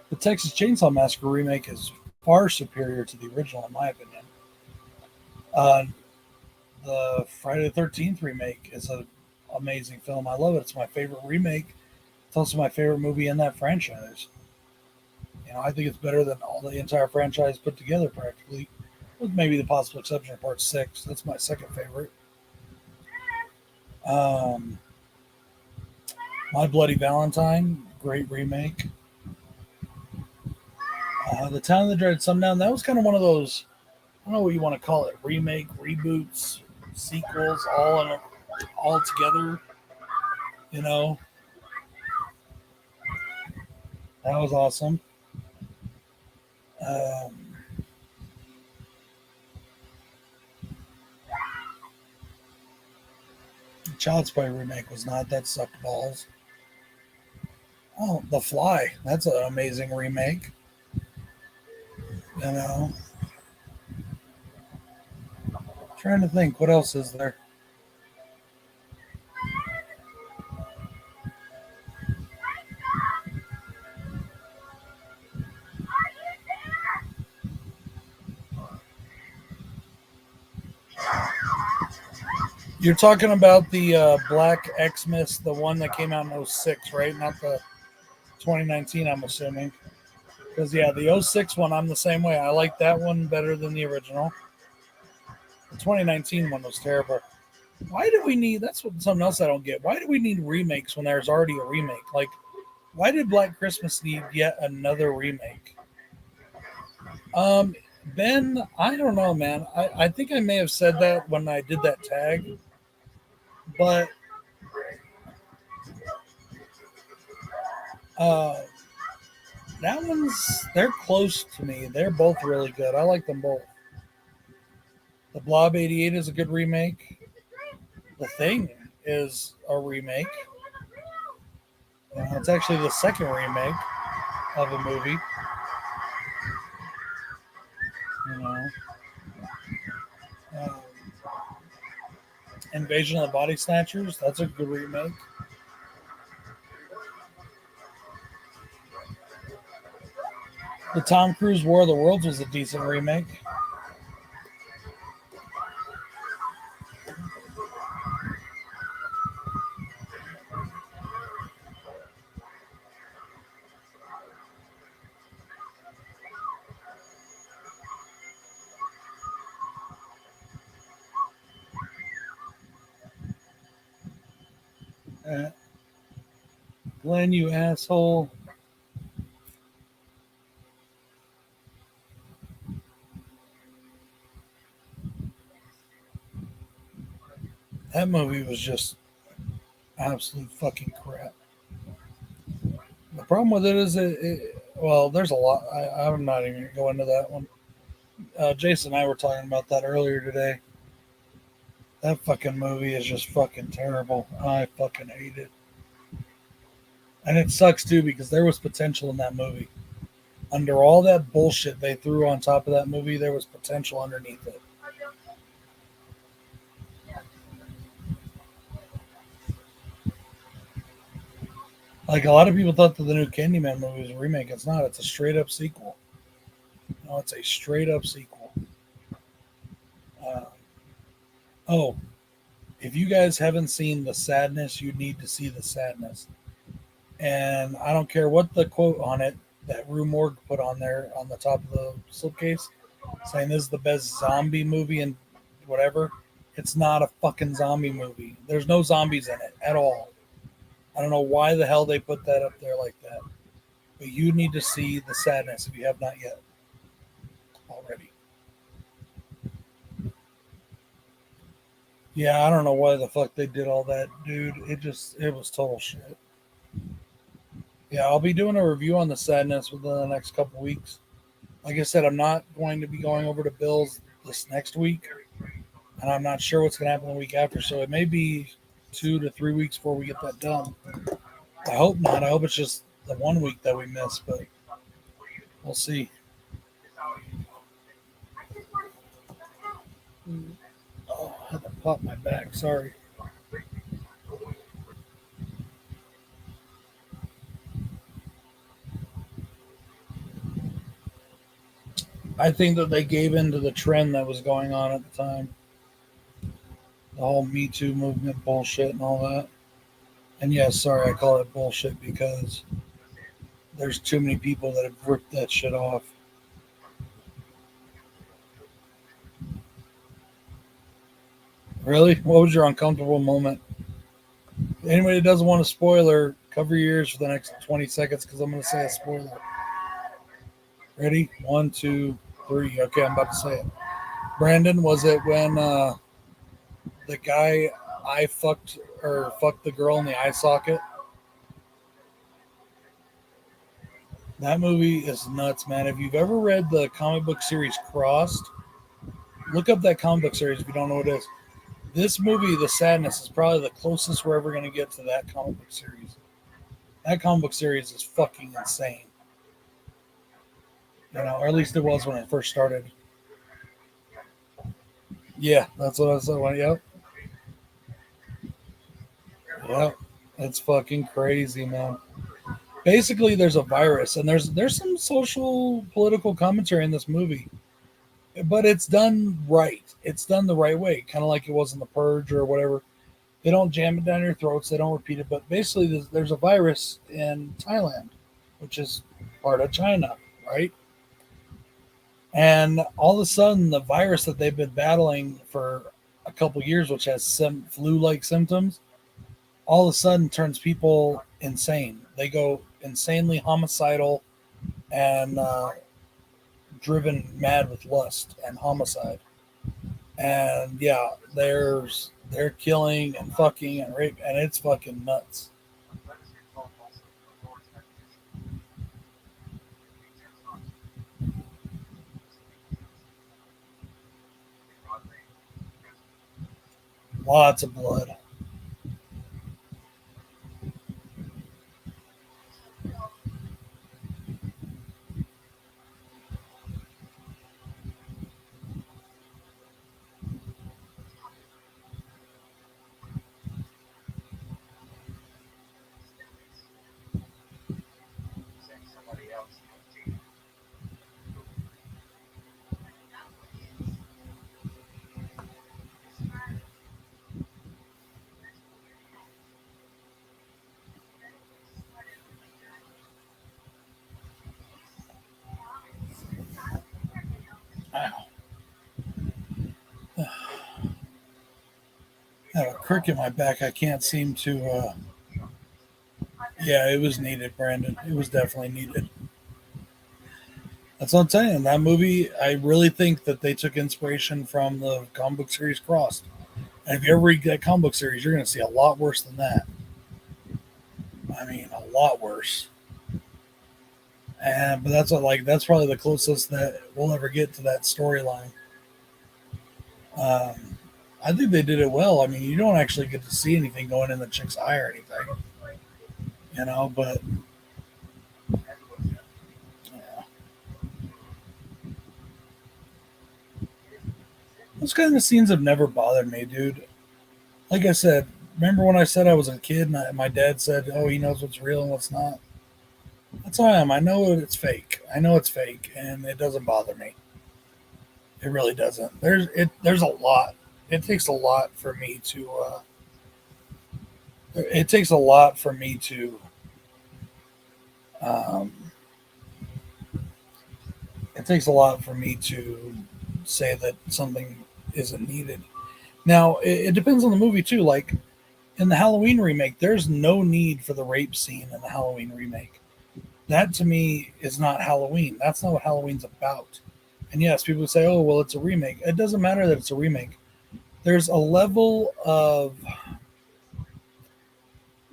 the Texas Chainsaw Massacre remake is far superior to the original, in my opinion. Uh, the Friday the 13th remake is an amazing film. I love it. It's my favorite remake. It's also my favorite movie in that franchise. You know, I think it's better than all the entire franchise put together, practically, with maybe the possible exception of Part 6. That's my second favorite. Um, My Bloody Valentine, great remake. The Town of the Dreaded Sundown, that was kind of one of those, I don't know what you want to call it, remake, reboots, sequels, all together. You know, that was awesome. Um, Child's Play remake was not. That sucked balls. Oh, The Fly. That's an amazing remake. You know, trying to think what else is there. You're talking about the Black Xmas, the one that came out in '06, right? Not the 2019, I'm assuming. Because, yeah, the '06 one, I'm the same way. I like that one better than the original. The 2019 one was terrible. Why do we need, that's what something else I don't get. Why do we need remakes when there's already a remake? Like, why did Black Christmas need yet another remake? Um, Ben, I don't know, man. I think I may have said that when I did that tag, but uh, they're close to me. They're both really good. I like them both. The Blob 88 is a good remake. The Thing is a remake. It's actually the second remake of a movie. You know, um, Invasion of the Body Snatchers. That's a good remake. The Tom Cruise War of the Worlds was a decent remake. Uh, Glenn, you asshole. That movie was just absolute fucking crap. The problem with it is well, there's a lot. I'm not even going to go into that one. Jason and I were talking about that earlier today. That fucking movie is just fucking terrible. I fucking hate it. And it sucks too because there was potential in that movie. Under all that bullshit they threw on top of that movie, there was potential underneath it. Like a lot of people thought that the new Candyman movie was a remake. It's not. It's a straight up sequel. No, it's a straight up sequel. Uh, oh, if you guys haven't seen The Sadness, you need to see The Sadness. And I don't care what the quote on it that Rue Morgue put on there on the top of the slipcase, saying this is the best zombie movie and whatever. It's not a fucking zombie movie. There's no zombies in it at all. I don't know why the hell they put that up there like that. But you need to see The Sadness if you have not yet already. Yeah, I don't know why the fuck they did all that, dude. It was total shit. Yeah, I'll be doing a review on The Sadness within the next couple weeks. Like I said, I'm not going to be going over to Bill's this next week, and I'm not sure what's going to happen the week after. So it may be 2 to 3 weeks before we get that done. I hope not. I hope it's just the 1 week that we miss, but we'll see. Oh, I had to pop my back. Sorry. I think that they gave into the trend that was going on at the time, the whole Me Too movement bullshit and all that. And yes, sorry, I call it bullshit because there's too many people that have ripped that shit off. Really? What was your uncomfortable moment? Anybody that doesn't want a spoiler, cover your ears for the next 20 seconds because I'm going to say a spoiler. Ready? One, two, three. Okay, I'm about to say it. Brandon, was it when the guy I fucked or fucked the girl in the eye socket? That movie is nuts, man. If you've ever read the comic book series Crossed, look up that comic book series if you don't know what it is. This movie, The Sadness, is probably the closest we're ever going to get to that comic book series. That comic book series is fucking insane. You know, or at least it was when it first started. Yeah, that's what I said. Yep, yep. It's fucking crazy, man. Basically, there's a virus, and there's some social political commentary in this movie, but it's done right. It's done the right way, kind of like it was in The Purge or whatever. They don't jam it down your throats. They don't repeat it. But basically, there's a virus in Thailand, which is part of China, right? And all of a sudden, the virus that they've been battling for a couple years, which has some flu-like symptoms, all of a sudden turns people insane. They go insanely homicidal and driven mad with lust and homicide. And yeah, they're killing and fucking and rape, and it's fucking nuts. Lots of blood. crick in my back. I can't seem to. Yeah, it was needed, Brandon. It was definitely needed. That's what I'm saying. That movie, I really think that they took inspiration from the comic book series Crossed. And if you ever read that comic book series, you're going to see a lot worse than that. I mean, a lot worse. And but that's what like that's probably the closest that we'll ever get to that storyline. Um, I think they did it well. I mean, you don't actually get to see anything going in the chick's eye or anything, But yeah, those kind of scenes have never bothered me, dude. Like I said, remember when I said I was a kid and my dad said, "Oh, he knows what's real and what's not." That's how I am. I know it's fake. I know it's fake, and it doesn't bother me. It really doesn't. There's a lot. It takes a lot for me to. It takes a lot for me to. Um, it takes a lot for me to say that something isn't needed. Now, it depends on the movie too. Like in the Halloween remake, there's no need for the rape scene in the Halloween remake. That to me is not Halloween. That's not what Halloween's about. And yes, people say, "Oh, well, it's a remake." It doesn't matter that it's a remake. There's a level of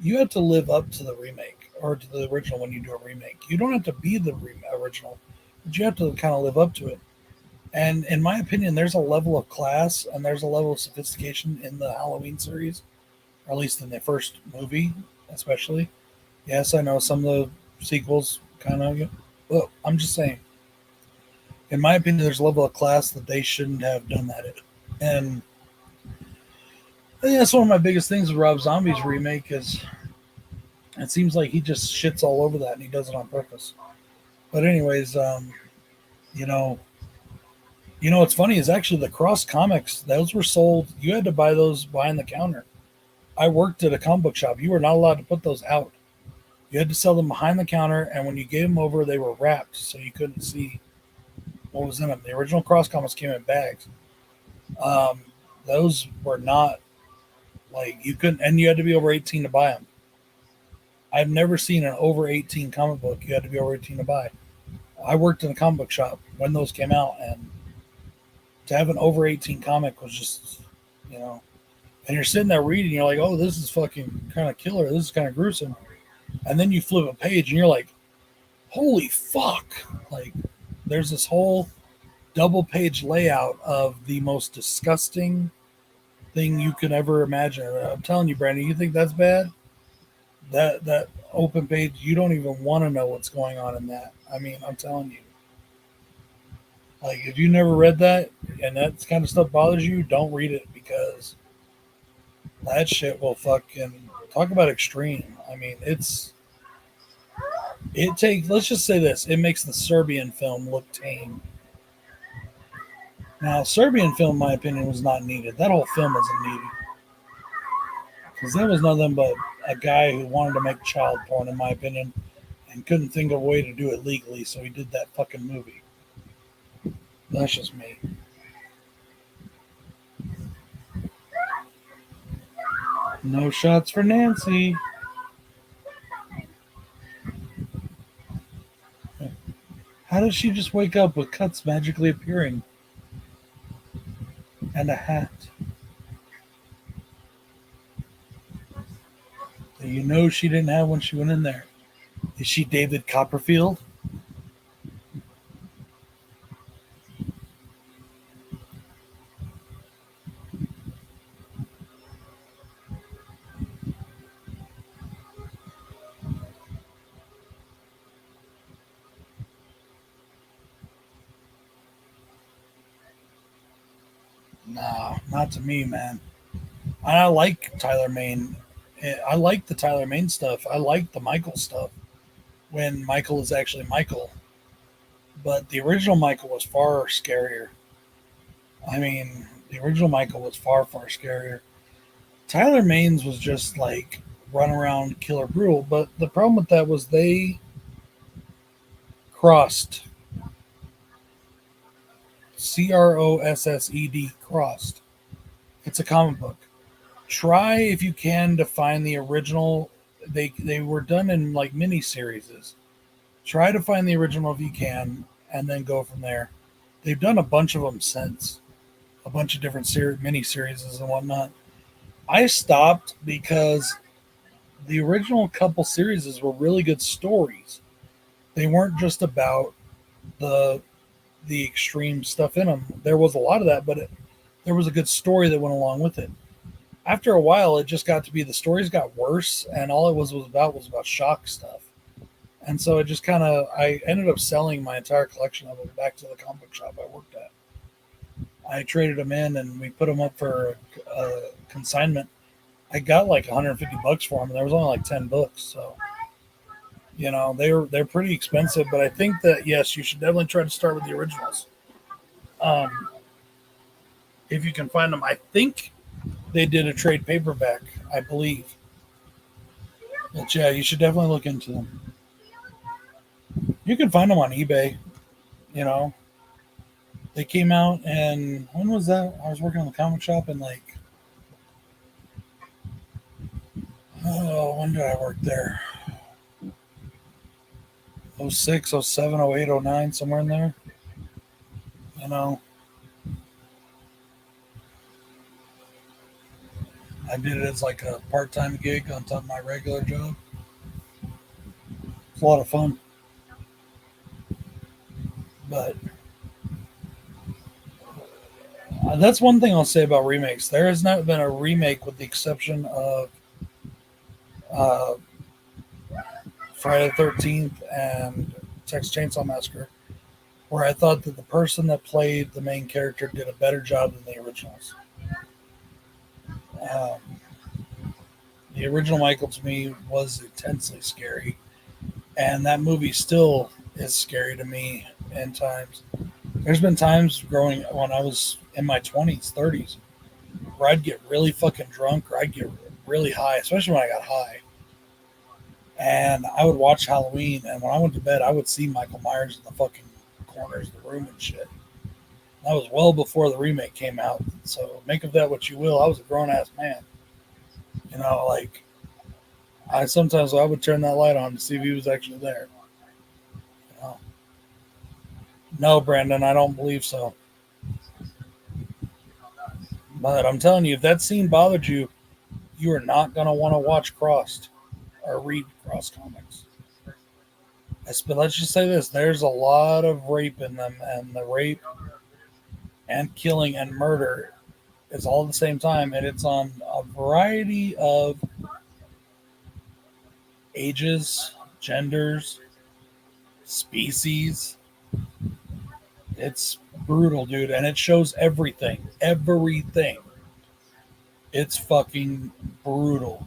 you have to live up to the remake or to the original when you do a remake. You don't have to be the original, but you have to kind of live up to it. And in my opinion, there's a level of class and there's a level of sophistication in the Halloween series, or at least in the first movie, especially. Yes, I know some of the sequels kind of. Well, I'm just saying, in my opinion, there's a level of class that they shouldn't have done that in. And I think that's one of my biggest things with Rob Zombie's remake is it seems like he just shits all over that and he does it on purpose. But anyways, you know, what's funny is actually the Cross comics. Those were sold. You had to buy those behind the counter. I worked at a comic book shop. You were not allowed to put those out. You had to sell them behind the counter, and when you gave them over, they were wrapped so you couldn't see what was in them. The original Cross comics came in bags. Um, those were not like you couldn't, and you had to be over 18 to buy them. I've never seen an over 18 comic book. You had to be over 18 to buy. I worked in a comic book shop when those came out, and to have an over 18 comic was just, you know, and you're sitting there reading, you're like, oh, this is fucking kind of killer. This is kind of gruesome. And then you flip a page and you're like, holy fuck. Like, there's this whole double page layout of the most disgusting thing you could ever imagine. I'm telling you, Brandon, you think that's bad? That open page, you don't even want to know what's going on in that. I mean, I'm telling you. Like, if you never read that and that kind of stuff bothers you, don't read it because that shit will fucking talk about extreme. I mean, it takes, let's just say this, it makes the Serbian film look tame. Now, Serbian film, in my opinion, was not needed. That whole film wasn't needed. Because that was nothing but a guy who wanted to make child porn, in my opinion, and couldn't think of a way to do it legally, so he did that fucking movie. That's just me. No shots for Nancy. How does she just wake up with cuts magically appearing? And a hat. That you know she didn't have when she went in there. Is she David Copperfield? Nah, not to me, man. I like Tyler Maine. I like the Tyler Maine stuff. I like the Michael stuff when Michael is actually Michael. But the original Michael was far scarier. I mean, the original Michael was far, far scarier. Tyler Maine's was just like run around killer brutal. But the problem with that was they crossed. Crossed. Crossed. It's a comic book. Try if you can to find the original. They were done in like mini series. Try to find the original if you can, and then go from there. They've done a bunch of them since, a bunch of different mini series and whatnot. I stopped because the original couple series were really good stories. They weren't just about the the extreme stuff in them. There was a lot of that, but there was a good story that went along with it. After a while, it just got to be the stories got worse, and all it was about shock stuff. And so it just kind of I ended up selling my entire collection of them back to the comic book shop I worked at. I traded them in, and we put them up for consignment. I got like 150 bucks for them, and there was only like 10 books. So they're pretty expensive, but I think that yes, you should definitely try to start with the originals. Um, if you can find them, I think they did a trade paperback, I believe. But yeah, you should definitely look into them. You can find them on eBay. You know, they came out, and when was that? I was working in the comic shop, and like, oh, when did I work there? 06, 07, 08, 09, somewhere in there. You know, I did it as like a part-time gig on top of my regular job. It's a lot of fun. But that's one thing I'll say about remakes. There has not been a remake, with the exception of uh, Friday the 13th and Texas Chainsaw Massacre, where I thought that the person that played the main character did a better job than the originals. Um, the original Michael, to me, was intensely scary, and that movie still is scary to me in times. There's been times growing when I was in my 20s, 30s, where I'd get really fucking drunk, or I'd get really high, especially when I got high. And I would watch Halloween, and when I went to bed, I would see Michael Myers in the fucking corners of the room and shit. That was well before the remake came out. So make of that what you will. I was a grown ass man. Like I would turn that light on to see if he was actually there. You know? No, Brandon, I don't believe so. But I'm telling you, if that scene bothered you, you are not going to want to watch Crossed or read Cross comics. But let's just say this: there's a lot of rape in them, and the rape and killing and murder is all at the same time, and it's on a variety of ages, genders, species. It's brutal, dude, and it shows everything. Everything. It's fucking brutal.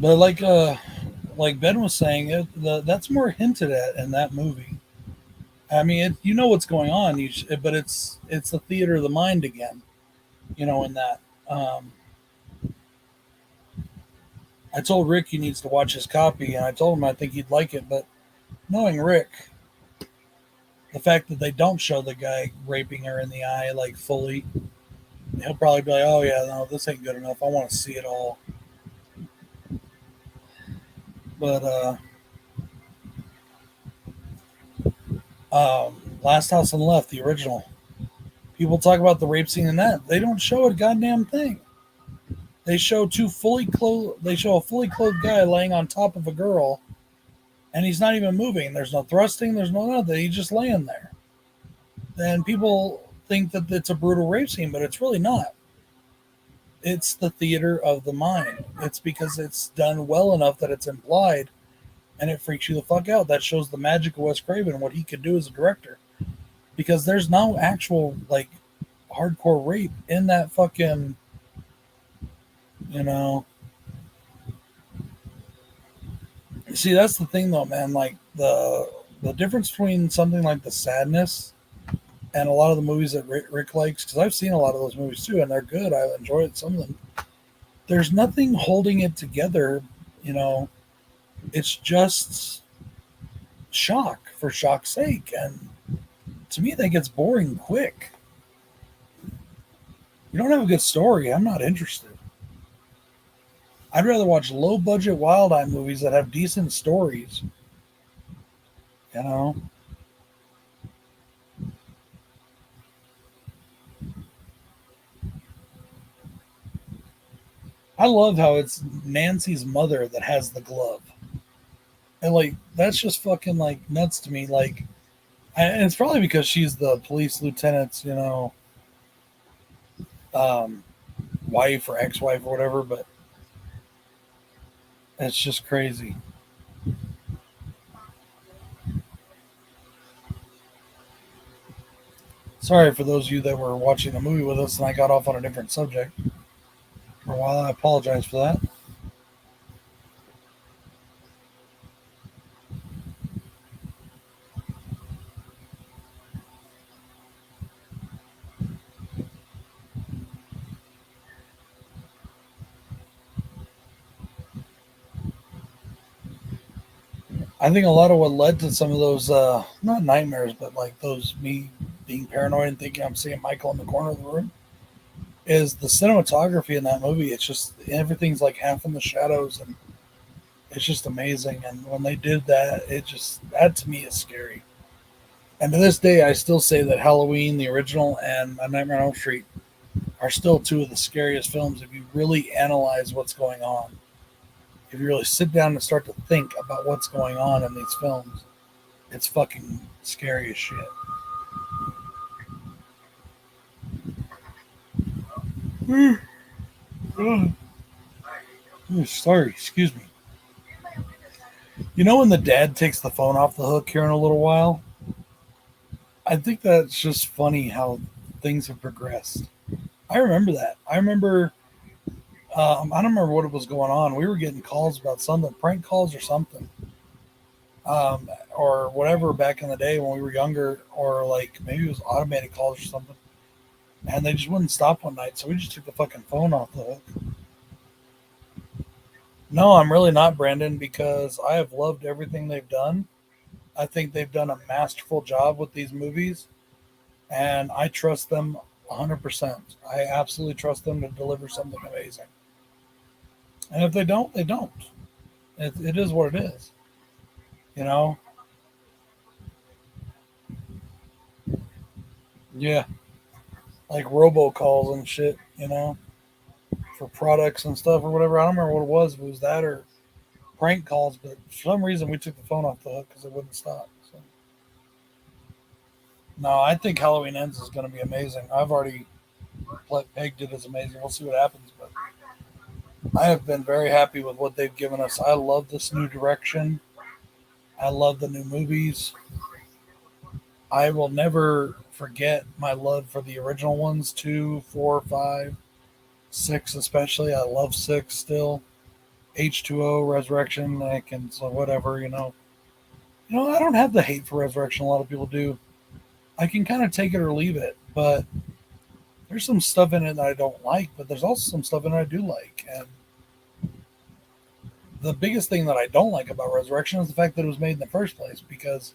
But like Ben was saying, that's more hinted at in that movie. I mean, you know what's going on, but it's the theater of the mind again. In that. I told Rick he needs to watch his copy, and I told him I think he'd like it. But knowing Rick, the fact that they don't show the guy raping her in the eye like fully, he'll probably be like, "Oh yeah, no, this ain't good enough. I want to see it all." But Last House on the Left, the original. People talk about the rape scene in that. They don't show a goddamn thing. They show They show a fully clothed guy laying on top of a girl, and he's not even moving. There's no thrusting. There's no nothing. He's just laying there. Then people think that it's a brutal rape scene, but it's really not. It's the theater of the mind. It's because it's done well enough that it's implied, and it freaks you the fuck out. That shows the magic of Wes Craven and what he could do as a director. Because there's no actual like hardcore rape in that fucking, See, that's the thing though, man. Like the difference between something like The Sadness and a lot of the movies that Rick likes, because I've seen a lot of those movies too, and they're good. I enjoyed some of them. there's nothing holding it together. You know, it's just shock for shock's sake. And to me, that gets boring quick. You don't have a good story, I'm not interested. I'd rather watch low budget Wild Eye movies that have decent stories. You know, I love how it's Nancy's mother that has the glove. And like, that's just fucking like nuts to me. Like, and it's probably because she's the police lieutenant's, um, wife or ex-wife or whatever. But it's just crazy. Sorry for those of you that were watching the movie with us and I got off on a different subject for a while. I apologize for that. I think a lot of what led to some of those, not nightmares, but like those me being paranoid and thinking I'm seeing Michael in the corner of the room is the cinematography in that movie. It's just everything's like half in the shadows and it's just amazing. And when they did that, it just, that to me is scary. And to this day, I still say that Halloween, the original, and A Nightmare on Elm Street are still two of the scariest films if you really analyze what's going on. If you really sit down and start to think about what's going on in these films, it's fucking scary as shit. Sorry, excuse me. You know when the dad takes the phone off the hook here in a little while? I think that's just funny how things have progressed. I remember that. I don't remember what it was going on. We were getting calls about something, prank calls or something, or whatever back in the day when we were younger, or like maybe it was automated calls or something. And they just wouldn't stop one night, so we just took the fucking phone off the hook. No, I'm really not, Brandon, because I have loved everything they've done. I think they've done a masterful job with these movies, and I trust them 100%. I absolutely trust them to deliver something amazing. And if they don't, they don't. It is what it is, you know? Yeah, like robocalls and shit, for products and stuff or whatever. I don't remember what it was, if it was that or prank calls, but for some reason we took the phone off the hook because it wouldn't stop. So, no, I think Halloween Ends is going to be amazing. I've already pegged it as amazing. We'll see what happens, but I have been very happy with what they've given us. I love this new direction. I love the new movies. I will never forget my love for the original ones, two, four, five, six, especially. I love six still. H2O, Resurrection, like, and so whatever, I don't have the hate for Resurrection. A lot of people do. I can kind of take it or leave it, but there's some stuff in it that I don't like, but there's also some stuff in it I do like. And the biggest thing that I don't like about Resurrection is the fact that it was made in the first place because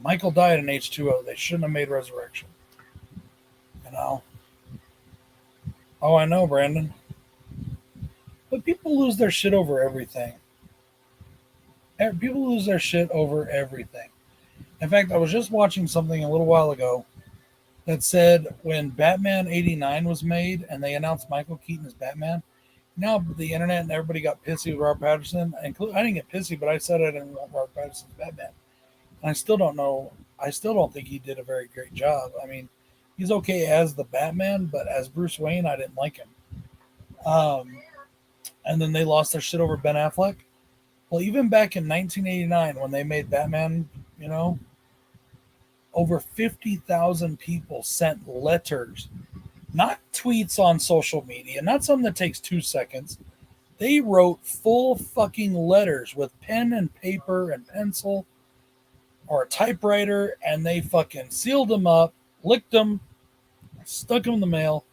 Michael died in H2O. They shouldn't have made Resurrection. You know? Oh, I know, Brandon. But people lose their shit over everything. People lose their shit over everything. In fact, I was just watching something a little while ago that said when Batman 89 was made and they announced Michael Keaton as Batman, now the internet and everybody got pissy with Robert Patterson. I didn't get pissy, but I said I didn't want Robert Patterson as Batman. And I still don't know. I still don't think he did a very great job. I mean, he's okay as the Batman, but as Bruce Wayne, I didn't like him. Um, and then they lost their shit over Ben Affleck. Well, even back in 1989, when they made Batman, over 50,000 people sent letters, not tweets on social media, not something that takes 2 seconds. They wrote full fucking letters with pen and paper and pencil or a typewriter, and they fucking sealed them up, licked them, stuck them in the mail.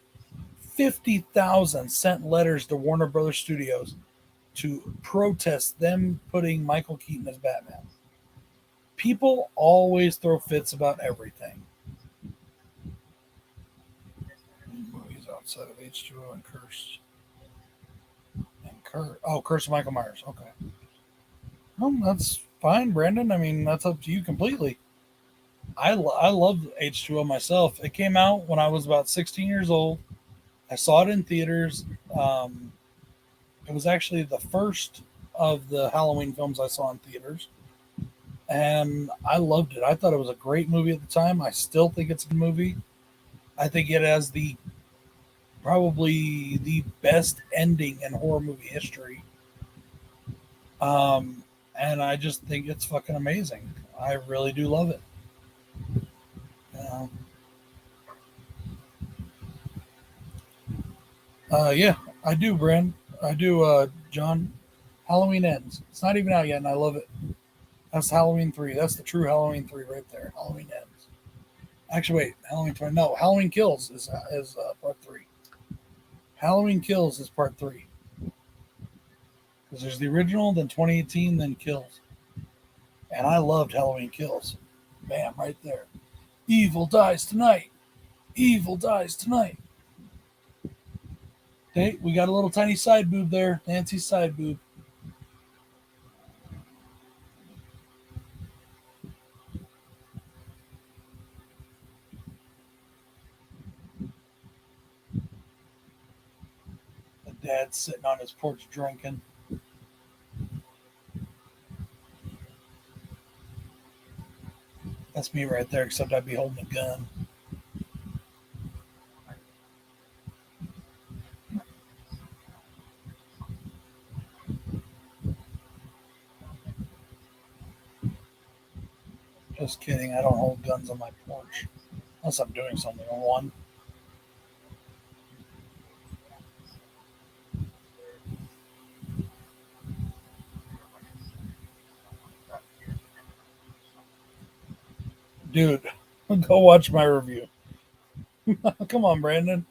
50,000 sent letters to Warner Brothers Studios to protest them putting Michael Keaton as Batman. People always throw fits about everything. Movies outside of H2O and Curse. Curse of Michael Myers. Okay. Well, that's fine, Brandon. I mean, that's up to you completely. I love H2O myself. It came out when I was about 16 years old. I saw it in theaters. Um, it was actually the first of the Halloween films I saw in theaters. And I loved it. I thought it was a great movie at the time. I still think it's a good movie. I think it has the probably the best ending in horror movie history. And I just think it's fucking amazing. I really do love it. Uh, yeah, I do, Brand. I do, John. Halloween Ends. It's not even out yet, and I love it. That's Halloween 3. That's the true Halloween 3 right there. Halloween Ends. Actually, wait. Halloween 20. No, Halloween Kills is part 3. Halloween Kills is part 3. Because there's the original, then 2018, then Kills. And I loved Halloween Kills. Bam, right there. Evil dies tonight. Evil dies tonight. Okay, we got a little tiny side boob there. Nancy's side boob. The dad's sitting on his porch drinking. That's me right there, except I'd be holding a gun. Just kidding. I don't hold guns on my porch. Unless I'm doing something on one. Dude, go watch my review. Come on, Brandon.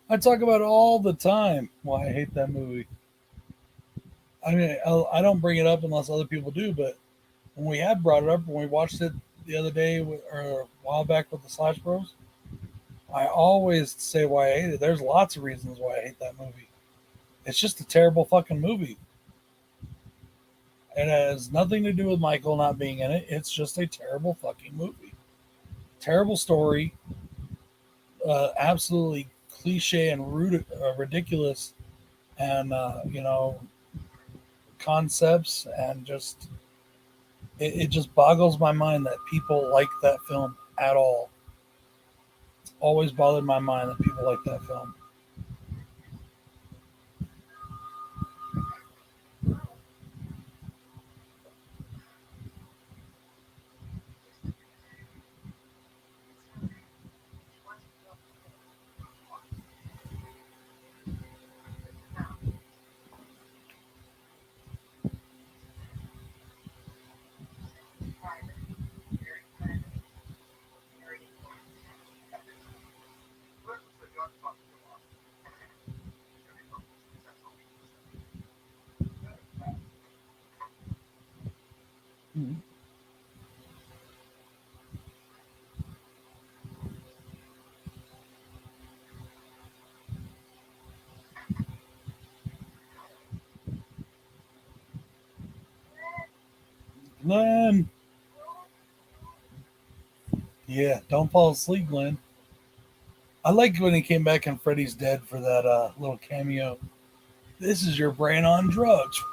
I talk about it all the time. Why I hate that movie. I mean, I don't bring it up unless other people do, but when we had brought it up, when we watched it the other day or a while back with the Slash Bros, I always say why I hate it. There's lots of reasons why I hate that movie. It's just a terrible fucking movie. It has nothing to do with Michael not being in it. It's just a terrible fucking movie. Terrible story. Absolutely cliche and ridiculous, and concepts, and just it just boggles my mind that people like that film at all. It's always bothered my mind that people like that film. Mhm. Glenn, yeah, don't fall asleep, Glenn. I liked when he came back in Freddy's Dead for that little cameo. This is your brain on drugs.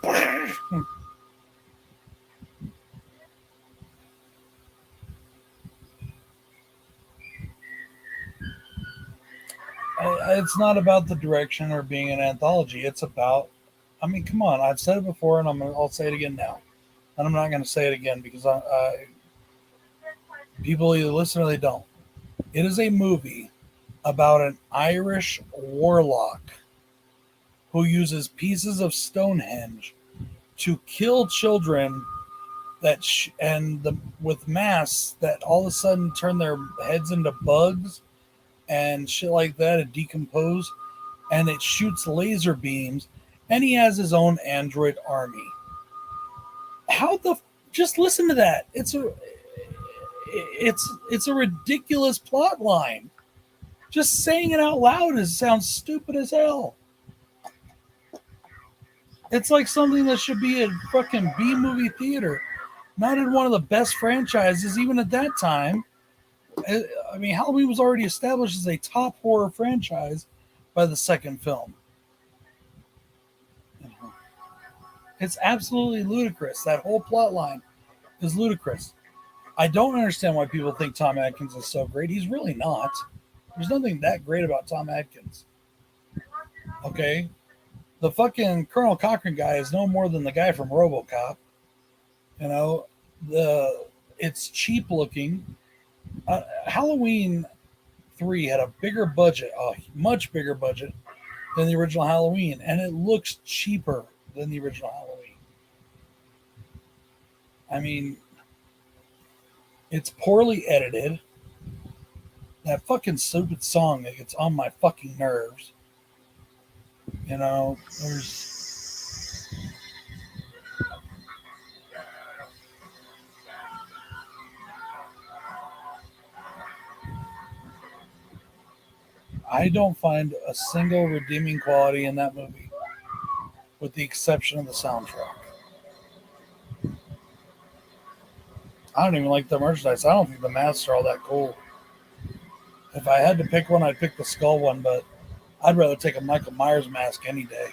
It's not about the direction or being an anthology. It's about, I mean, come on. I've said it before, and I'll say it again now. And I'm not going to say it again because people either listen or they don't. It is a movie about an Irish warlock who uses pieces of Stonehenge to kill children with masks that all of a sudden turn their heads into bugs and shit like that and decompose. and it shoots laser beams, and he has his own android army. How the just listen to that. It's a ridiculous plot line. Just saying it out loud sounds stupid as hell. It's like something that should be a fucking B movie theater, not in one of the best franchises, even at that time. I mean, Halloween was already established as a top horror franchise by the second film. It's absolutely ludicrous. That whole plot line is ludicrous. I don't understand why people think Tom Atkins is so great. He's really not. There's nothing that great about Tom Atkins. Okay? The fucking Colonel Cochran guy is no more than the guy from RoboCop. You know, it's cheap looking. Halloween 3 had a bigger budget, a much bigger budget than the original Halloween, and it looks cheaper than the original Halloween. I mean, it's poorly edited. That fucking stupid song that gets on my fucking nerves. You know, there's I don't find a single redeeming quality in that movie, with the exception of the soundtrack. I don't even like the merchandise. I don't think the masks are all that cool. If I had to pick one, I'd pick the skull one, but I'd rather take a Michael Myers mask any day.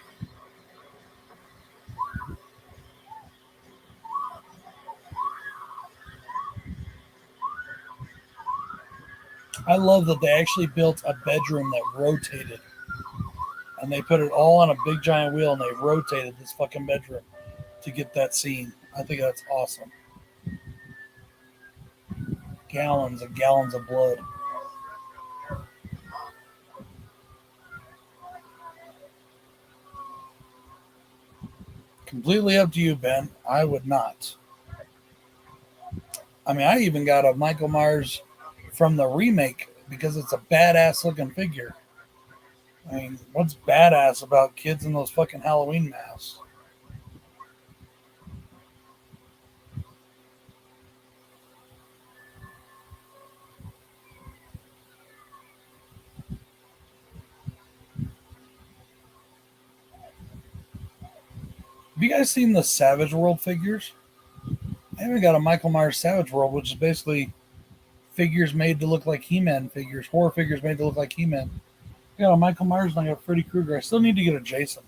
I love that they actually built a bedroom that rotated. And they put it all on a big giant wheel and they rotated this fucking bedroom to get that scene. I think that's awesome. Gallons and gallons of blood. Completely up to you, Ben. I would not. I mean, I even got a Michael Myers from the remake because it's a badass looking figure. I mean, what's badass about kids in those fucking Halloween masks? Have you guys seen the Savage World figures? I haven't got a Michael Myers Savage World, which is basically figures made to look like He-Man figures, horror figures made to look like He-Man. I got a Michael Myers and I got Freddy Krueger. I still need to get a Jason.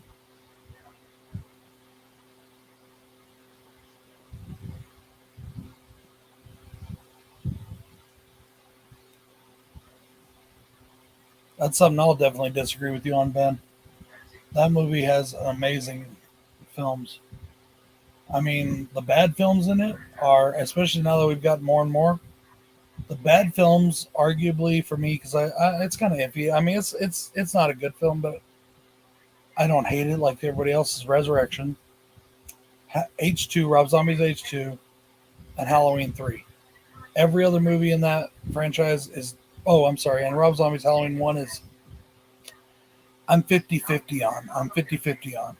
That's something I'll definitely disagree with you on, Ben. That movie has amazing films. I mean, the bad films in it are, especially now that we've got more and more, the bad films, arguably for me, because it's kind of iffy. I mean, it's not a good film, but I don't hate it like everybody else's. Resurrection, H2, Rob Zombie's H2, and Halloween 3. Every other movie in that franchise is, oh, I'm sorry, and Rob Zombie's Halloween 1 is, I'm 50-50 on. I'm 50-50 on.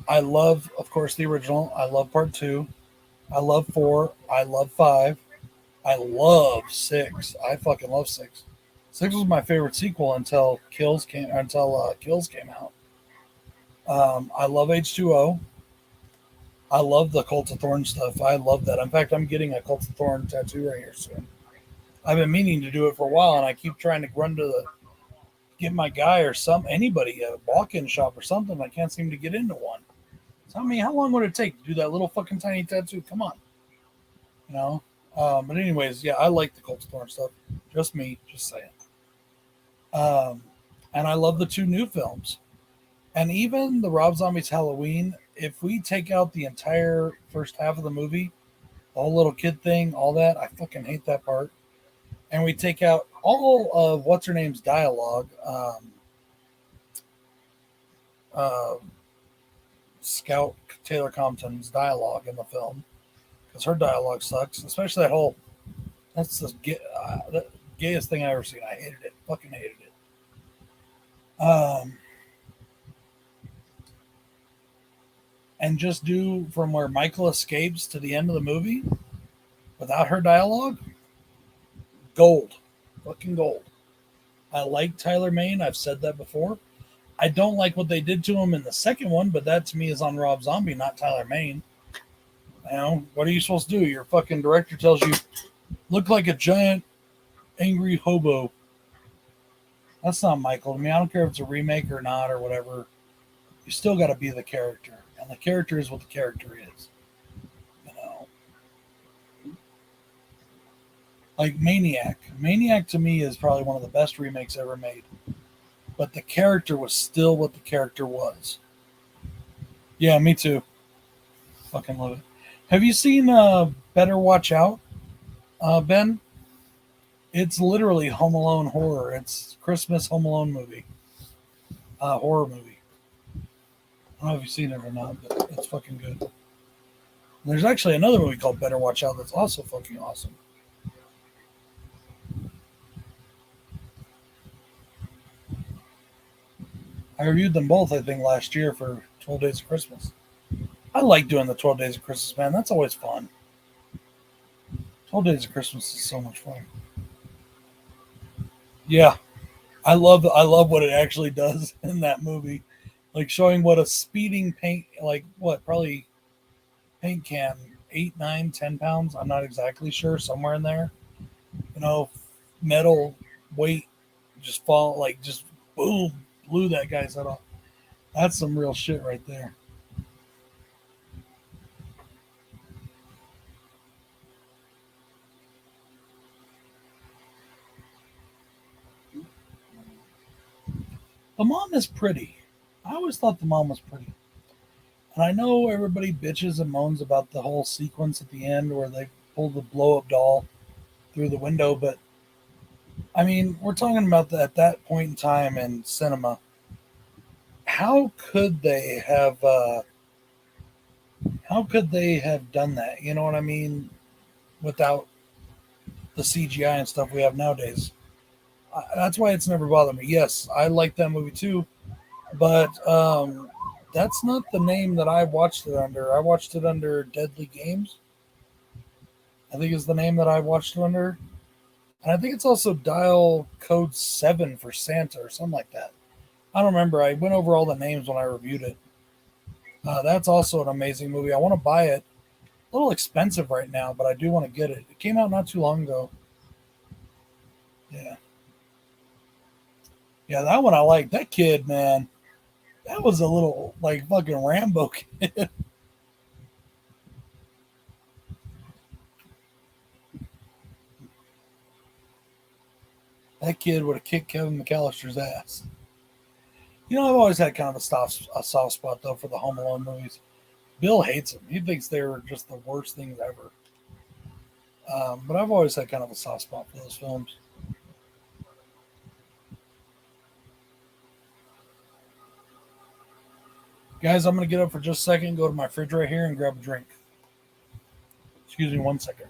I love, of course, the original. I love part 2. I love 4. I love 5. I love 6. I fucking love 6. 6 was my favorite sequel until Kills came out. I love H2O. I love the Cult of Thorn stuff. I love that. In fact, I'm getting a Cult of Thorn tattoo right here soon. I've been meaning to do it for a while, and I keep trying to run to get my guy or anybody a walk-in shop or something. I can't seem to get into one. So I mean, how long would it take to do that little fucking tiny tattoo? Come on, you know. But anyways, yeah, I like the Cult of Thorn stuff. Just me, just saying. And I love the 2 new films, and even the Rob Zombie's Halloween. If we take out the entire first half of the movie, the whole little kid thing, all that, I fucking hate that part. And we take out all of what's her name's dialogue. Scout Taylor Compton's dialogue in the film, because her dialogue sucks, especially that whole gayest thing I ever seen. I hated it. Fucking hated it. And just do from where Michael escapes to the end of the movie without her dialogue. Gold. Fucking gold. I like Tyler Mane. I've said that before. I don't like what they did to him in the second one, but that to me is on Rob Zombie, not Tyler Mane. You know, what are you supposed to do? Your fucking director tells you, look like a giant angry hobo. That's not Michael to me. I don't care if it's a remake or not or whatever. You still got to be the character. And the character is what the character is. You know? Like Maniac. Maniac to me is probably one of the best remakes ever made. But the character was still what the character was. Yeah, me too. Fucking love it. Have you seen Better Watch Out, Ben? It's literally Home Alone horror. It's Christmas Home Alone movie. Horror movie. I don't know if you've seen it or not, but it's fucking good. There's actually another movie called Better Watch Out that's also fucking awesome. I reviewed them both, I think, last year for 12 Days of Christmas. I like doing the 12 Days of Christmas, man. That's always fun. 12 Days of Christmas is so much fun. Yeah. I love what it actually does in that movie. Like showing what a speeding paint, like what, probably paint can, 8, 9, 10 pounds. I'm not exactly sure, somewhere in there. You know, metal weight just fall, like just boom, blew that guy's head off. That's some real shit right there. The mom is pretty. I always thought the mom was pretty. And I know everybody bitches and moans about the whole sequence at the end where they pull the blow up doll through the window, but I mean, we're talking about that at that point in time in cinema. How could they have? How could they have done that? You know what I mean? Without the CGI and stuff we have nowadays. That's why it's never bothered me. Yes, I like that movie too, but that's not the name that I watched it under. I watched it under Deadly Games. I think is the name that I watched it under. And I think it's also Dial Code 7 for Santa or something like that. I don't remember. I went over all the names when I reviewed it. That's also an amazing movie. I want to buy it. A little expensive right now, but I do want to get it. It came out not too long ago. Yeah. Yeah, that one I like. That kid, man, that was a little like fucking Rambo kid. That kid would have kicked Kevin McAllister's ass. You know, I've always had kind of a soft spot though for the Home Alone movies. Bill hates them. He thinks they're just the worst things ever. But I've always had kind of a soft spot for those films. Guys, I'm going to get up for just a second, go to my fridge right here and grab a drink. Excuse me 1 second.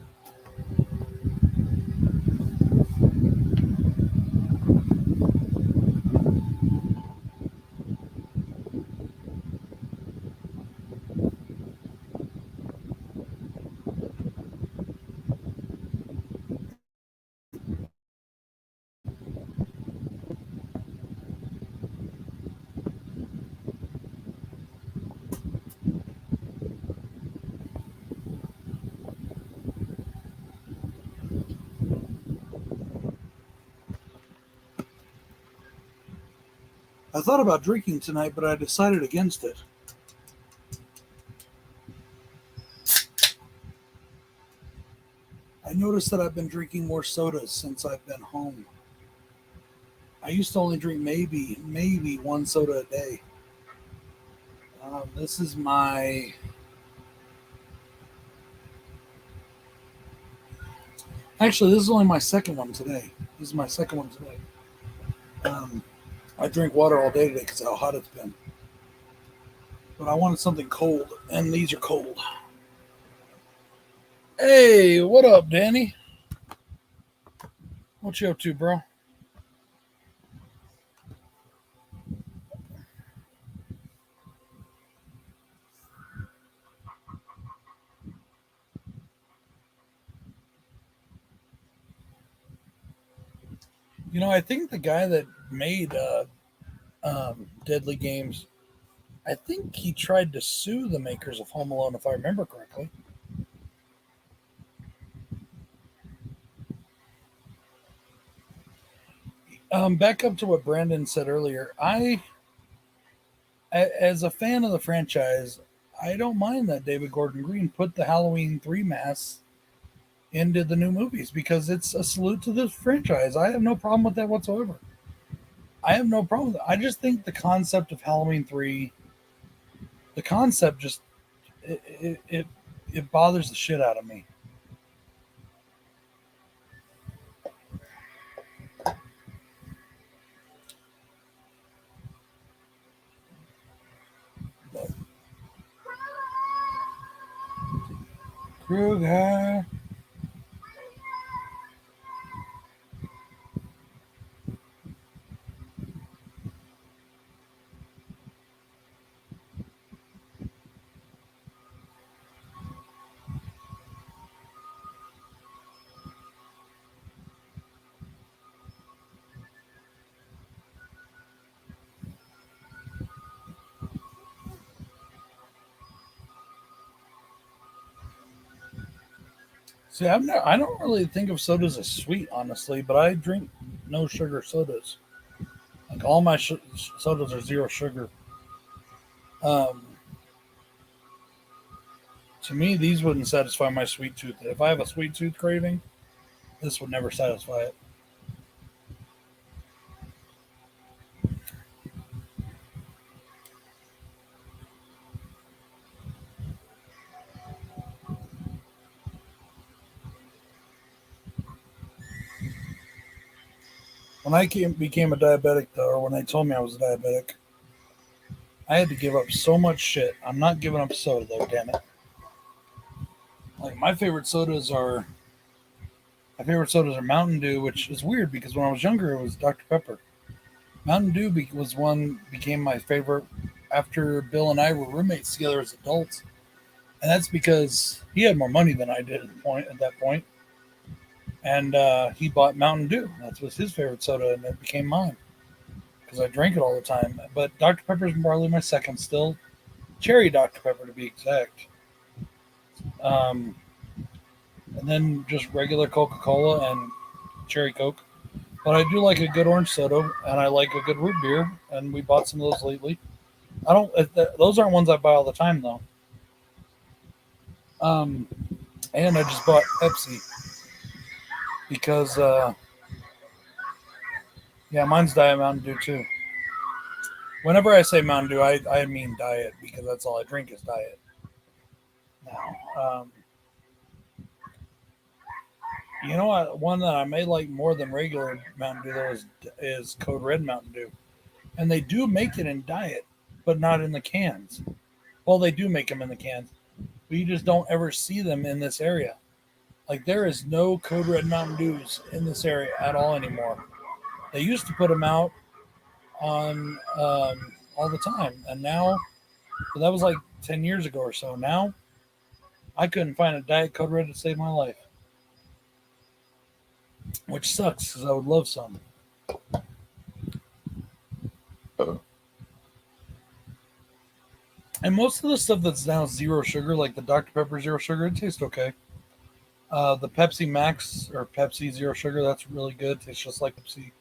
I thought about drinking tonight, but I decided against it. I noticed that I've been drinking more sodas since I've been home. I used to only drink maybe one soda a day. This is my Actually, this is only my second one today. This is my second one today. I drink water all day today because of how hot it's been. But I wanted something cold, and these are cold. Hey, what up, Danny? What you up to, bro? I think the guy that made Deadly Games, I think he tried to sue the makers of Home Alone, if I remember correctly. Back up to what Brandon said earlier. As a fan of the franchise, I don't mind that David Gordon Green put the Halloween 3 masks into the new movies because it's a salute to the franchise. I have no problem with that whatsoever. I have no problem with it. I just think the concept of Halloween 3, the concept just, it bothers the shit out of me. But Kruger. See, I don't really think of sodas as sweet, honestly, but I drink no sugar sodas. Like all my sodas are zero sugar. Um, to me, these wouldn't satisfy my sweet tooth. If I have a sweet tooth craving, this would never satisfy it. When became a diabetic, though, or when they told me I was a diabetic, I had to give up so much shit. I'm not giving up soda, though, damn it. Like, my favorite sodas are Mountain Dew, which is weird because when I was younger, it was Dr. Pepper. Mountain Dew became my favorite after Bill and I were roommates together as adults, and that's because he had more money than I did at that point, and he bought Mountain Dew. That was his favorite soda, and it became mine because I drank it all the time. But Dr. Pepper is probably my second still, cherry Dr. Pepper to be exact. Um, and then just regular Coca Cola and cherry Coke. But I do like a good orange soda, and I like a good root beer, and we bought some of those lately. I don't; those aren't ones I buy all the time though. Um, and I just bought Pepsi because, yeah, mine's Diet Mountain Dew too. Whenever I say Mountain Dew, I mean diet because that's all I drink is diet now. One that I may like more than regular Mountain Dew though is Code Red Mountain Dew, and they do make it in diet, but not in the cans. Well, they do make them in the cans, but you just don't ever see them in this area. Like there is no Code Red Mountain Dews in this area at all anymore. They used to put them out on all the time, and now, but that was like 10 years ago or so. Now I couldn't find a Diet Code Red to save my life, which sucks because I would love some. And most of the stuff that's now zero sugar, like the Dr. Pepper zero sugar, it tastes okay. The Pepsi Max or Pepsi Zero Sugar, that's really good. Tastes just like Pepsi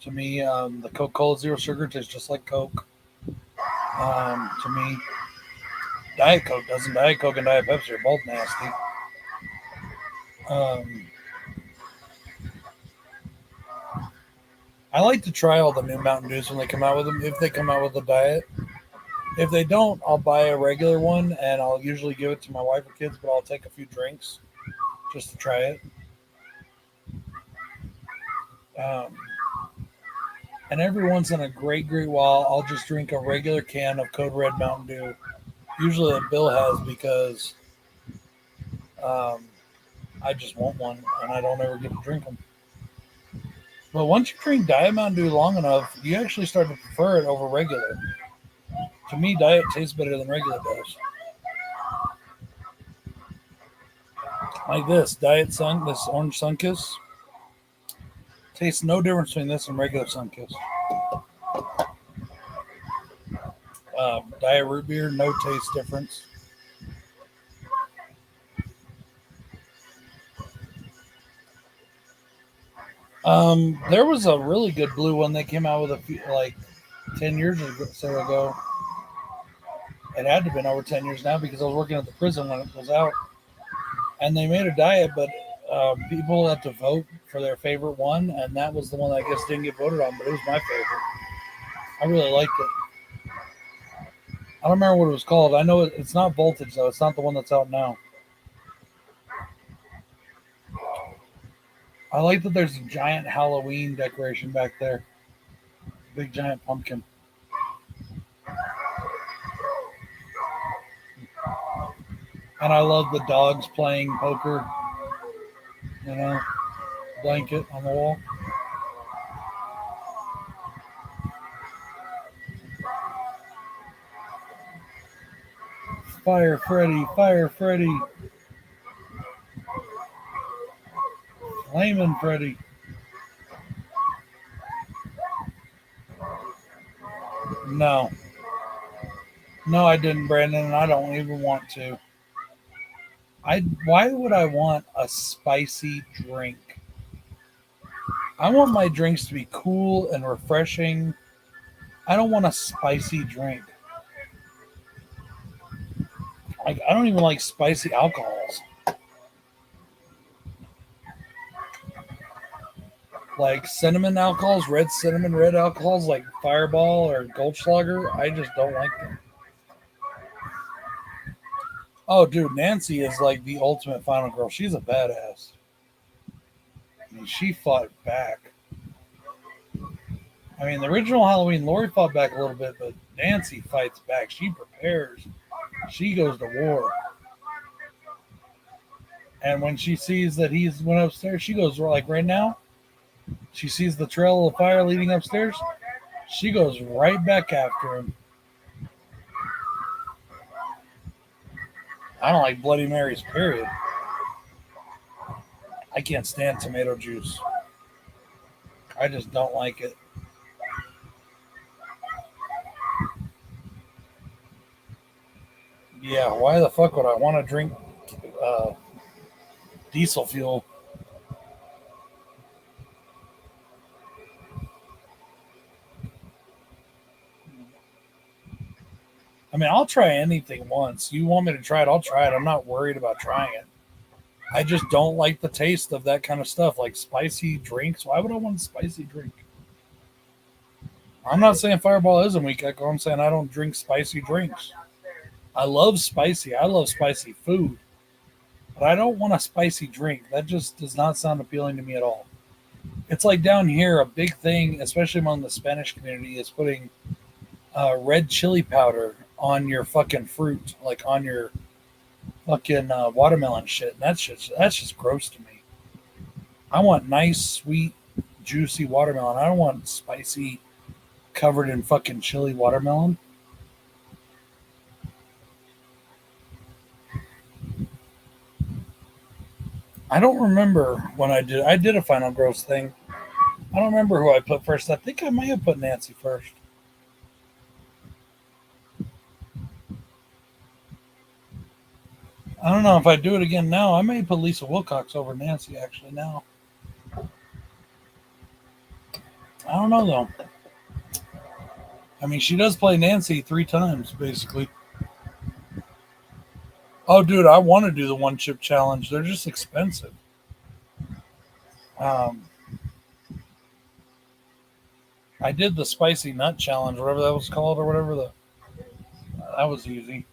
to me. The Coca Cola Zero Sugar tastes just like Coke. To me, Diet Coke doesn't. Diet Coke and Diet Pepsi are both nasty. Um, I like to try all the new Mountain Dews when they come out with them. If they come out with a diet, if they don't, I'll buy a regular one and I'll usually give it to my wife or kids. But I'll take a few drinks just to try it. Um, and every once in a great while, I'll just drink a regular can of Code Red Mountain Dew. Usually that Bill has because um, I just want one and I don't ever get to drink them. But once you drink Diet Mountain Dew long enough, you actually start to prefer it over regular. To me, Diet tastes better than regular does. Like this Diet Sun, this orange Sunkiss, tastes no difference between this and regular Sunkiss. Diet root beer, no taste difference. There was a really good blue one that came out with a few, like 10 years ago. So ago. It had to have been over 10 years now because I was working at the prison when it was out, and they made a diet, but people had to vote for their favorite one, and that was the one that I guess didn't get voted on, but it was my favorite. I really liked it. I don't remember what it was called. I know it's not Voltage though. It's not the one that's out now. I like that there's a giant Halloween decoration back there. Big giant pumpkin. And I love the dogs playing poker. You know, blanket on the wall. Fire Freddy, Fire Freddy. Flamin' Freddy. No. No, I didn't, Brandon, and I don't even want to. Why would I want a spicy drink? I want my drinks to be cool and refreshing. I don't want a spicy drink. Like I don't even like spicy alcohols. Like cinnamon alcohols, red cinnamon, red alcohols like Fireball or Goldschlager. I just don't like them. Oh, dude, Nancy is like the ultimate final girl. She's a badass. I mean, she fought back. I mean, the original Halloween, Lori fought back a little bit, but Nancy fights back. She prepares. She goes to war. And when she sees that he's went upstairs, she goes like right now. She sees the trail of fire leading upstairs. She goes right back after him. I don't like Bloody Marys, period. I can't stand tomato juice. I just don't like it. Yeah, why the fuck would I want to drink uh, diesel fuel? I mean, I'll try anything once. You want me to try it? I'll try it. I'm not worried about trying it. I just don't like the taste of that kind of stuff, like spicy drinks. Why would I want a spicy drink? I'm not saying Fireball isn't weak. I'm saying I don't drink spicy drinks. I love spicy. I love spicy food, but I don't want a spicy drink. That just does not sound appealing to me at all. It's like down here, a big thing, especially among the Spanish community, is putting red chili powder on your fucking fruit, like on your fucking watermelon shit. And that's just gross to me. I want nice, sweet, juicy watermelon. I don't want spicy, covered in fucking chili watermelon. I don't remember when I did. I did a final gross thing. I don't remember who I put first. I think I may have put Nancy first. I don't know if I do it again now. I may put Lisa Wilcox over Nancy actually now. I don't know though. I mean, she does play Nancy 3 times basically. Oh, dude, I want to do the one chip challenge. They're just expensive. Um, I did the spicy nut challenge, whatever that was called, or whatever that was easy.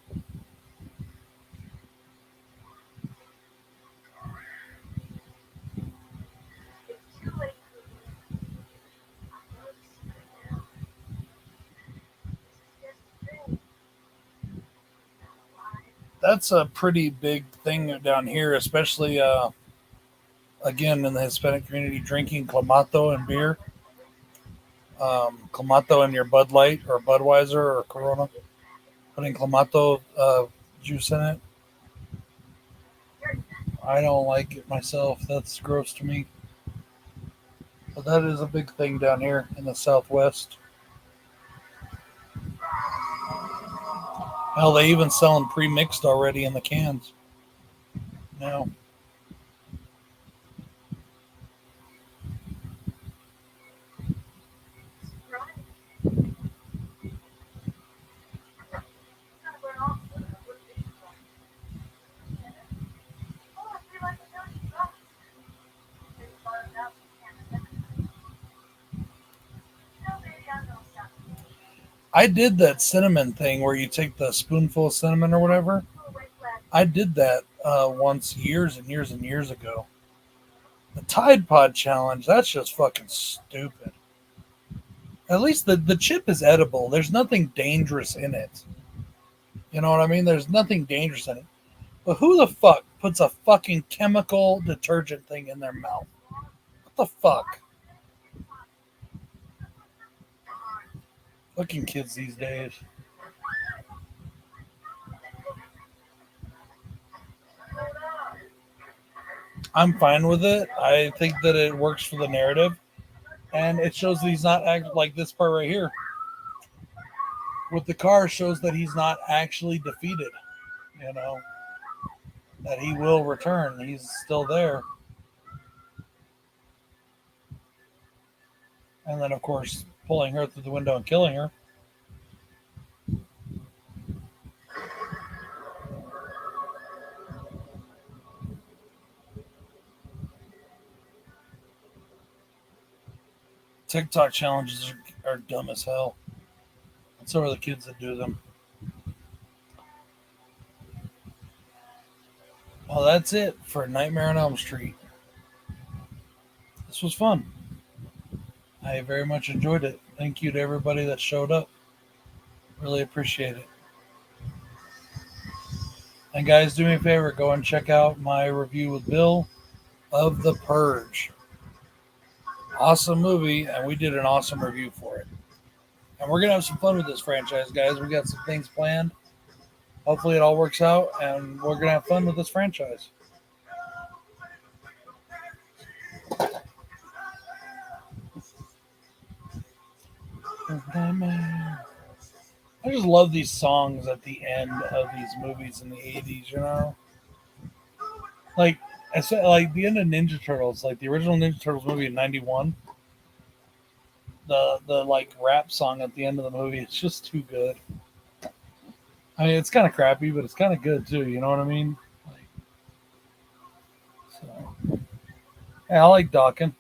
That's a pretty big thing down here, especially again in the Hispanic community, drinking clamato and beer. Clamato in your Bud Light or Budweiser or Corona, putting clamato juice in it. I don't like it myself. That's gross to me. But that is a big thing down here in the Southwest. Hell, they even sell them pre-mixed already in the cans. Now, I did that cinnamon thing where you take the spoonful of cinnamon or whatever. I did that once years and years and years ago. The Tide Pod challenge, that's just fucking stupid. At least the chip is edible. There's nothing dangerous in it. You know what I mean? There's nothing dangerous in it. But who the fuck puts a fucking chemical detergent thing in their mouth? What the fuck? Fucking kids these days. I'm fine with it. I think that it works for the narrative. And it shows that he's not act like this part right here with the car shows that he's not actually defeated. You know, that he will return. He's still there. And then, of course, pulling her through the window and killing her. TikTok challenges are dumb as hell. And so are the kids that do them. Well, that's it for Nightmare on Elm Street. This was fun. I very much enjoyed it. Thank you to everybody that showed up. Really appreciate it. And guys, do me a favor, go and check out my review with Bill of The Purge. Awesome movie, and we did an awesome review for it. And we're going to have some fun with this franchise, guys. We got some things planned. Hopefully it all works out, and we're going to have fun with this franchise. I just love these songs at the end of these movies in the 80s, you know? Like, I said, like the end of Ninja Turtles, like the original Ninja Turtles movie in '91, the like rap song at the end of the movie, it's just too good. I mean, it's kind of crappy, but it's kind of good too. You know what I mean? Like, so, yeah, I like Dawkins.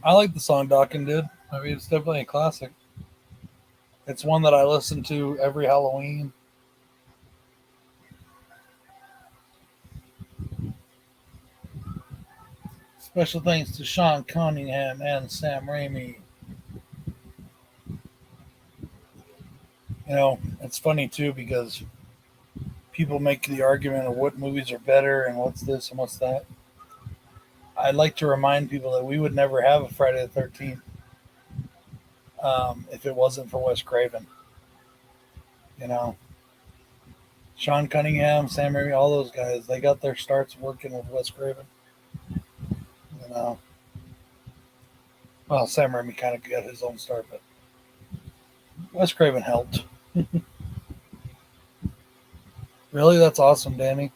I like the song Dawkins did. I mean, it's definitely a classic. It's one that I listen to every Halloween. Special thanks to Sean Cunningham and Sam Raimi. You know, it's funny too because people make the argument of what movies are better and what's this and what's that. I'd like to remind people that we would never have a Friday the 13th if it wasn't for Wes Craven. You know, Sean Cunningham, Sam Raimi, all those guys, they got their starts working with Wes Craven. You know, well, Sam Raimi kind of got his own start, but Wes Craven helped. Really, that's awesome, Danny.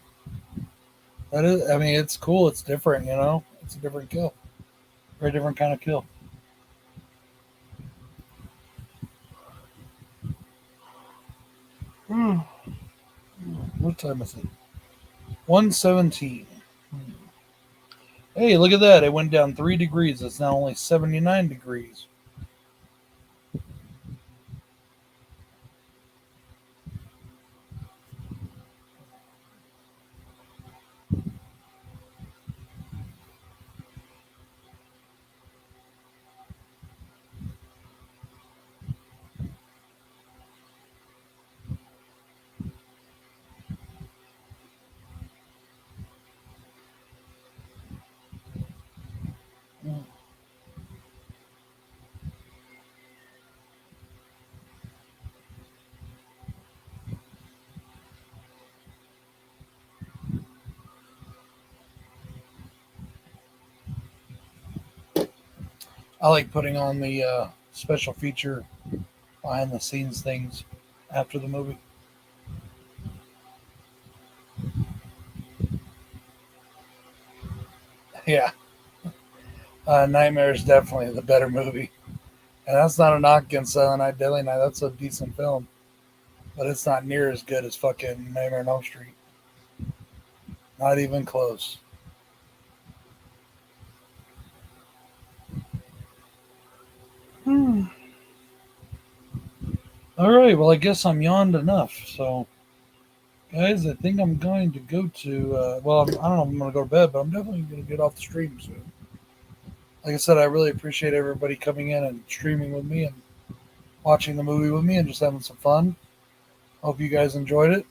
That is, I mean, it's cool. It's different, you know. It's a different kill, very different kind of kill. What time is it? 1:17. Hey, look at that! It went down 3 degrees. It's now only 79 degrees. I like putting on the special feature behind the scenes things after the movie. Yeah, Nightmare is definitely the better movie. And that's not a knock against Silent Night, Deadly Night. That's a decent film, but it's not near as good as fucking Nightmare on Elm Street. Not even close. Hmm. All right. Well, I guess I'm yawned enough. So, guys, I think I'm going to go to. Well, I don't know if I'm going to go to bed, but I'm definitely going to get off the stream soon. Like I said, I really appreciate everybody coming in and streaming with me and watching the movie with me and just having some fun. Hope you guys enjoyed it.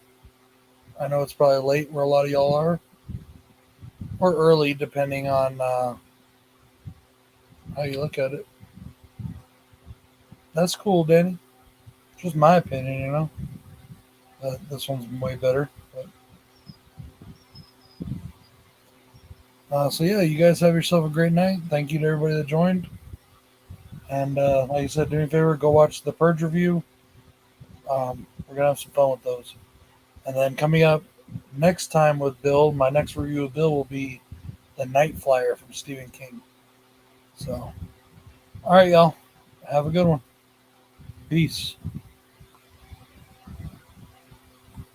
I know it's probably late where a lot of y'all are, or early, depending on how you look at it. That's cool, Danny. Just my opinion, you know. This one's way better. But, so yeah, you guys have yourself a great night. Thank you to everybody that joined. And like I said, do me a favor, go watch the Purge review. We're gonna have some fun with those. And then coming up next time with Bill, my next review of Bill will be The Night Flyer from Stephen King. So, all right, y'all, have a good one. Peace.